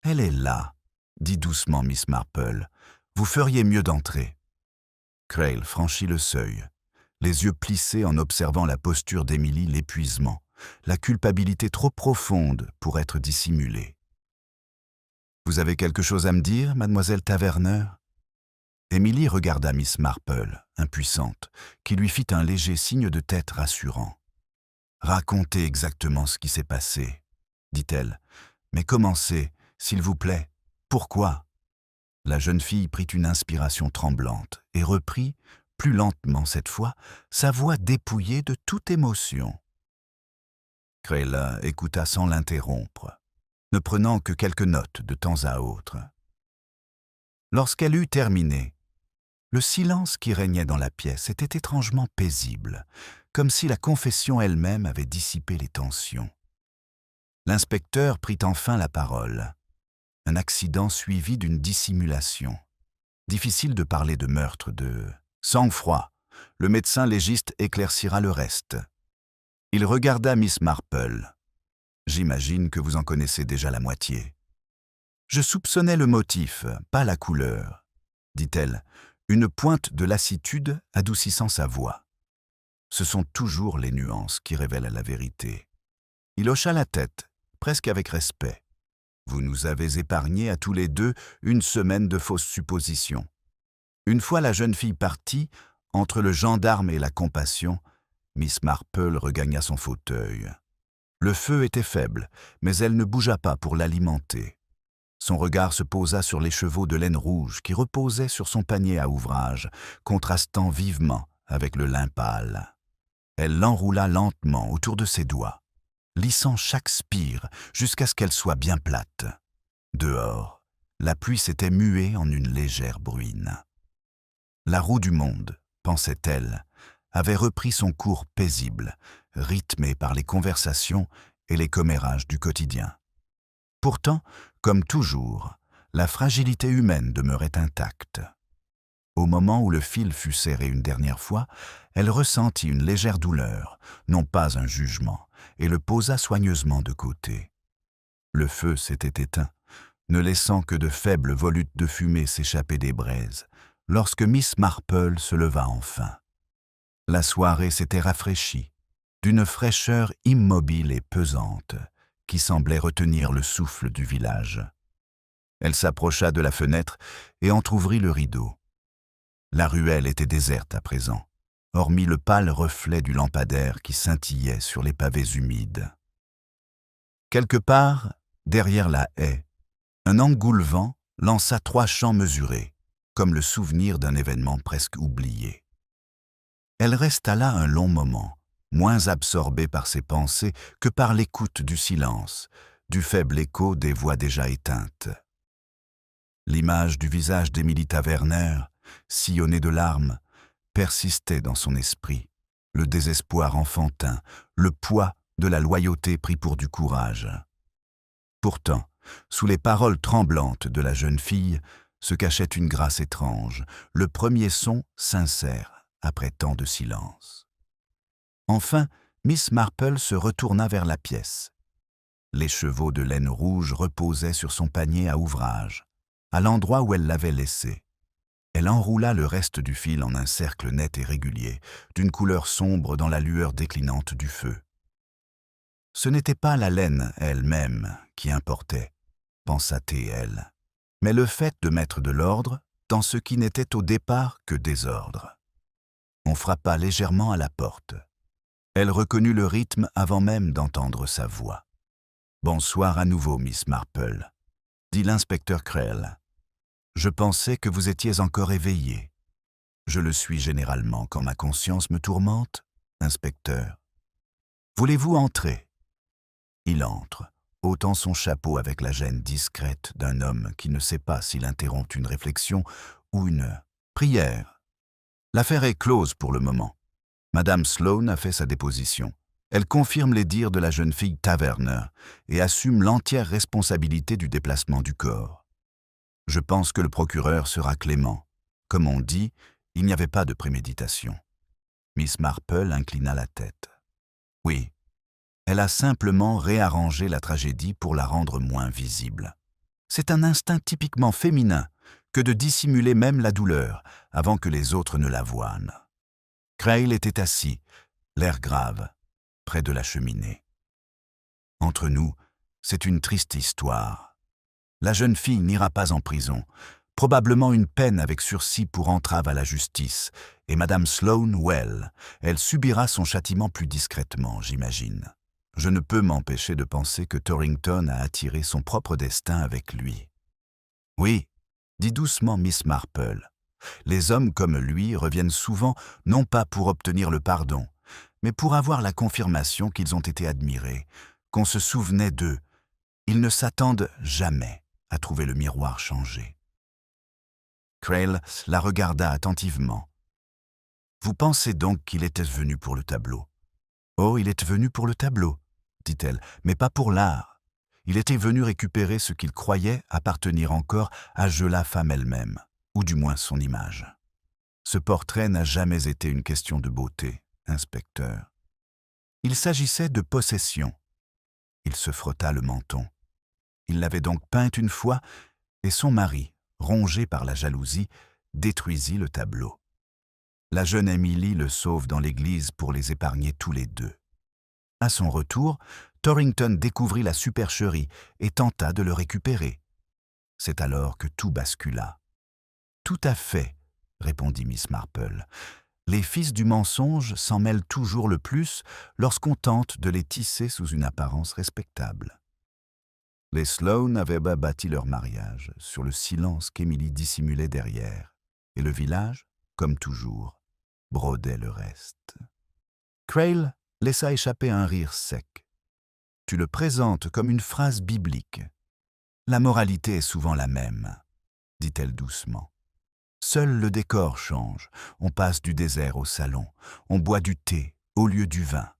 Elle est là, » dit doucement Miss Marple. « Vous feriez mieux d'entrer. » Crail franchit le seuil, les yeux plissés en observant la posture d'Émilie, l'épuisement, la culpabilité trop profonde pour être dissimulée. « Vous avez quelque chose à me dire, mademoiselle Taverner ?» Émilie regarda Miss Marple, impuissante, qui lui fit un léger signe de tête rassurant. « Racontez exactement ce qui s'est passé, » dit-elle. « Mais commencez, s'il vous plaît. Pourquoi ?» La jeune fille prit une inspiration tremblante et reprit, plus lentement cette fois, sa voix dépouillée de toute émotion. Crail écouta sans l'interrompre, ne prenant que quelques notes de temps à autre. Lorsqu'elle eut terminé, le silence qui régnait dans la pièce était étrangement paisible, comme si la confession elle-même avait dissipé les tensions. L'inspecteur prit enfin la parole. Un accident suivi d'une dissimulation. Difficile de parler de meurtre, de sang-froid. Le médecin légiste éclaircira le reste. Il regarda Miss Marple. « J'imagine que vous en connaissez déjà la moitié. »« Je soupçonnais le motif, pas la couleur, » dit-elle, une pointe de lassitude adoucissant sa voix. Ce sont toujours les nuances qui révèlent la vérité. Il hocha la tête, presque avec respect. Vous nous avez épargné à tous les deux une semaine de fausses suppositions. Une fois la jeune fille partie, entre le gendarme et la compassion, Miss Marple regagna son fauteuil. Le feu était faible, mais elle ne bougea pas pour l'alimenter. Son regard se posa sur les chevaux de laine rouge qui reposaient sur son panier à ouvrage, contrastant vivement avec le lin pâle. Elle l'enroula lentement autour de ses doigts, lissant chaque spire jusqu'à ce qu'elle soit bien plate. Dehors, la pluie s'était muée en une légère bruine. La roue du monde, pensait-elle, avait repris son cours paisible, rythmé par les conversations et les commérages du quotidien. Pourtant, comme toujours, la fragilité humaine demeurait intacte. Au moment où le fil fut serré une dernière fois, elle ressentit une légère douleur, non pas un jugement, et le posa soigneusement de côté. Le feu s'était éteint, ne laissant que de faibles volutes de fumée s'échapper des braises, lorsque Miss Marple se leva enfin. La soirée s'était rafraîchie, d'une fraîcheur immobile et pesante, qui semblait retenir le souffle du village. Elle s'approcha de la fenêtre et entr'ouvrit le rideau. La ruelle était déserte à présent, hormis le pâle reflet du lampadaire qui scintillait sur les pavés humides. Quelque part, derrière la haie, un engoulevent lança 3 chants mesurés, comme le souvenir d'un événement presque oublié. Elle resta là un long moment, moins absorbée par ses pensées que par l'écoute du silence, du faible écho des voix déjà éteintes. L'image du visage d'Émilie Taverner, sillonné de larmes, persistait dans son esprit, le désespoir enfantin, le poids de la loyauté pris pour du courage. Pourtant, sous les paroles tremblantes de la jeune fille, se cachait une grâce étrange, le premier son sincère après tant de silence. Enfin, Miss Marple se retourna vers la pièce. Les chevaux de laine rouge reposaient sur son panier à ouvrage, à l'endroit où elle l'avait laissé. Elle enroula le reste du fil en un cercle net et régulier, d'une couleur sombre dans la lueur déclinante du feu. Ce n'était pas la laine elle-même qui importait, pensa T.L., mais le fait de mettre de l'ordre dans ce qui n'était au départ que désordre. On frappa légèrement à la porte. Elle reconnut le rythme avant même d'entendre sa voix. « Bonsoir à nouveau, Miss Marple », dit l'inspecteur Creel. « Je pensais que vous étiez encore éveillée. Je le suis généralement quand ma conscience me tourmente, inspecteur. Voulez-vous entrer ?» Il entre, ôtant son chapeau avec la gêne discrète d'un homme qui ne sait pas s'il interrompt une réflexion ou une prière. L'affaire est close pour le moment. Madame Sloane a fait sa déposition. Elle confirme les dires de la jeune fille Taverner et assume l'entière responsabilité du déplacement du corps. Je pense que le procureur sera clément. Comme on dit, il n'y avait pas de préméditation. Miss Marple inclina la tête. Oui, elle a simplement réarrangé la tragédie pour la rendre moins visible. C'est un instinct typiquement féminin que de dissimuler même la douleur avant que les autres ne la voient. Creel était assis, l'air grave, près de la cheminée. Entre nous, c'est une triste histoire. La jeune fille n'ira pas en prison, probablement une peine avec sursis pour entrave à la justice, et Madame Sloane, elle subira son châtiment plus discrètement, j'imagine. Je ne peux m'empêcher de penser que Torrington a attiré son propre destin avec lui. Oui, dit doucement Miss Marple. Les hommes comme lui reviennent souvent non pas pour obtenir le pardon, mais pour avoir la confirmation qu'ils ont été admirés, qu'on se souvenait d'eux. Ils ne s'attendent jamais à trouver le miroir changé. Creel la regarda attentivement. « Vous pensez donc qu'il était venu pour le tableau ?»« Oh, il est venu pour le tableau, dit-elle, mais pas pour l'art. Il était venu récupérer ce qu'il croyait appartenir encore à la femme elle-même, ou du moins son image. Ce portrait n'a jamais été une question de beauté, inspecteur. Il s'agissait de possession. » Il se frotta le menton. Il l'avait donc peinte une fois, et son mari, rongé par la jalousie, détruisit le tableau. La jeune Emily le sauve dans l'église pour les épargner tous les deux. À son retour, Torrington découvrit la supercherie et tenta de le récupérer. C'est alors que tout bascula. « Tout à fait, » répondit Miss Marple. « Les fils du mensonge s'en mêlent toujours le plus lorsqu'on tente de les tisser sous une apparence respectable. » Les Sloane avaient bâti leur mariage sur le silence qu'Emily dissimulait derrière, et le village, comme toujours, brodait le reste. Creel laissa échapper un rire sec. « Tu le présentes comme une phrase biblique. La moralité est souvent la même, » dit-elle doucement. Seul le décor change, on passe du désert au salon, on boit du thé au lieu du vin.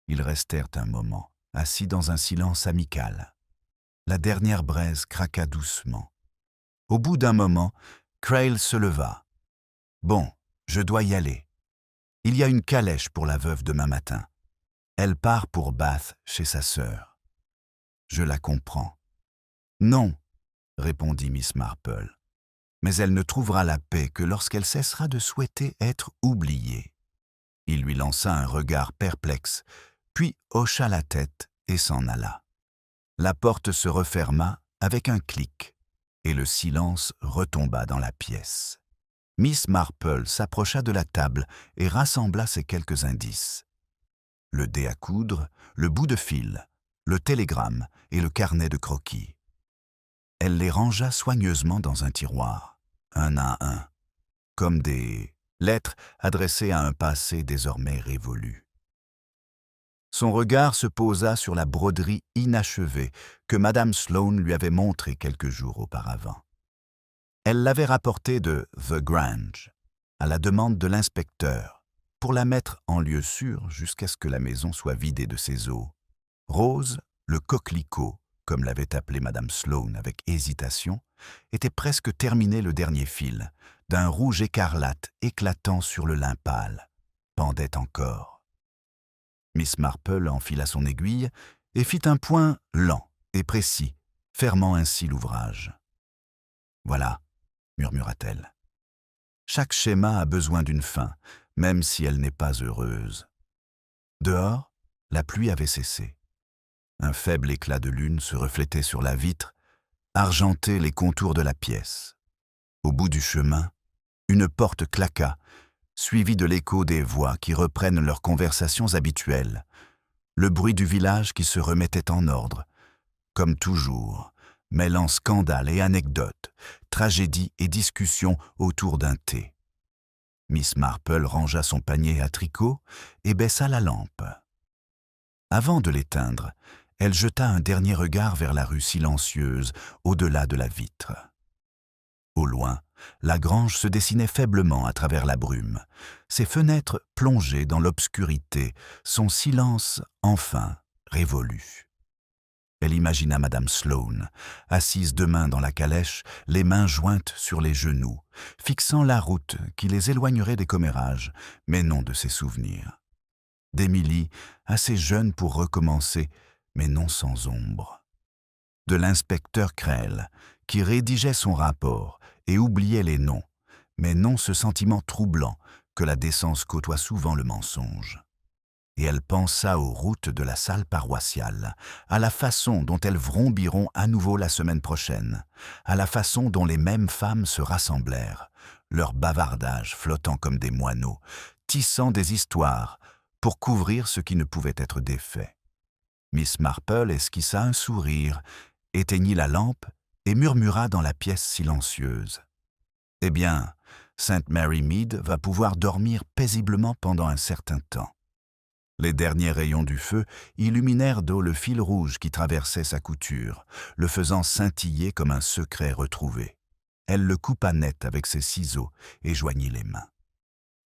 Ils restèrent un moment, assis dans un silence amical. La dernière braise craqua doucement. Au bout d'un moment, Creel se leva. « Bon, je dois y aller. Il y a une calèche pour la veuve demain matin. Elle part pour Bath chez sa sœur. » « Je la comprends. »« Non, » répondit Miss Marple. « Mais elle ne trouvera la paix que lorsqu'elle cessera de souhaiter être oubliée. » Il lui lança un regard perplexe, puis hocha la tête et s'en alla. La porte se referma avec un clic, et le silence retomba dans la pièce. Miss Marple s'approcha de la table et rassembla ses quelques indices. Le dé à coudre, le bout de fil, le télégramme et le carnet de croquis. Elle les rangea soigneusement dans un tiroir, un à un, comme des lettres adressées à un passé désormais révolu. Son regard se posa sur la broderie inachevée que Madame Sloane lui avait montrée quelques jours auparavant. Elle l'avait rapportée de The Grange, à la demande de l'inspecteur, pour la mettre en lieu sûr jusqu'à ce que la maison soit vidée de ses os. Rose, le coquelicot, comme l'avait appelé Madame Sloane avec hésitation, était presque terminé le dernier fil, d'un rouge écarlate éclatant sur le lin pâle, pendait encore. Miss Marple enfila son aiguille et fit un point lent et précis, fermant ainsi l'ouvrage. « Voilà, » murmura-t-elle. Chaque schéma a besoin d'une fin, même si elle n'est pas heureuse. Dehors, la pluie avait cessé. Un faible éclat de lune se reflétait sur la vitre, argentait les contours de la pièce. Au bout du chemin, une porte claqua, suivie de l'écho des voix qui reprennent leurs conversations habituelles, le bruit du village qui se remettait en ordre, comme toujours, mêlant scandale et anecdotes, tragédie et discussion autour d'un thé. Miss Marple rangea son panier à tricot et baissa la lampe. Avant de l'éteindre, elle jeta un dernier regard vers la rue silencieuse, au-delà de la vitre. Au loin, la grange se dessinait faiblement à travers la brume, ses fenêtres plongées dans l'obscurité, son silence enfin révolu. Elle imagina Madame Sloane, assise deux mains dans la calèche, les mains jointes sur les genoux, fixant la route qui les éloignerait des commérages, mais non de ses souvenirs. D'Émilie, assez jeune pour recommencer, mais non sans ombre. De l'inspecteur Creel, qui rédigeait son rapport et oubliait les noms, mais non ce sentiment troublant que la décence côtoie souvent le mensonge. Et elle pensa aux routes de la salle paroissiale, à la façon dont elles vrombiront à nouveau la semaine prochaine, à la façon dont les mêmes femmes se rassemblèrent, leur bavardage flottant comme des moineaux, tissant des histoires pour couvrir ce qui ne pouvait être défait. Miss Marple esquissa un sourire, éteignit la lampe et murmura dans la pièce silencieuse. « Eh bien, Sainte Mary Mead va pouvoir dormir paisiblement pendant un certain temps. » Les derniers rayons du feu illuminèrent d'eau le fil rouge qui traversait sa couture, le faisant scintiller comme un secret retrouvé. Elle le coupa net avec ses ciseaux et joignit les mains.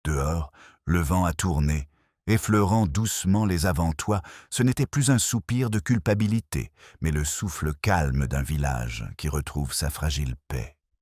Dehors, le vent a tourné, effleurant doucement les avant-toits, ce n'était plus un soupir de culpabilité, mais le souffle calme d'un village qui retrouve sa fragile paix.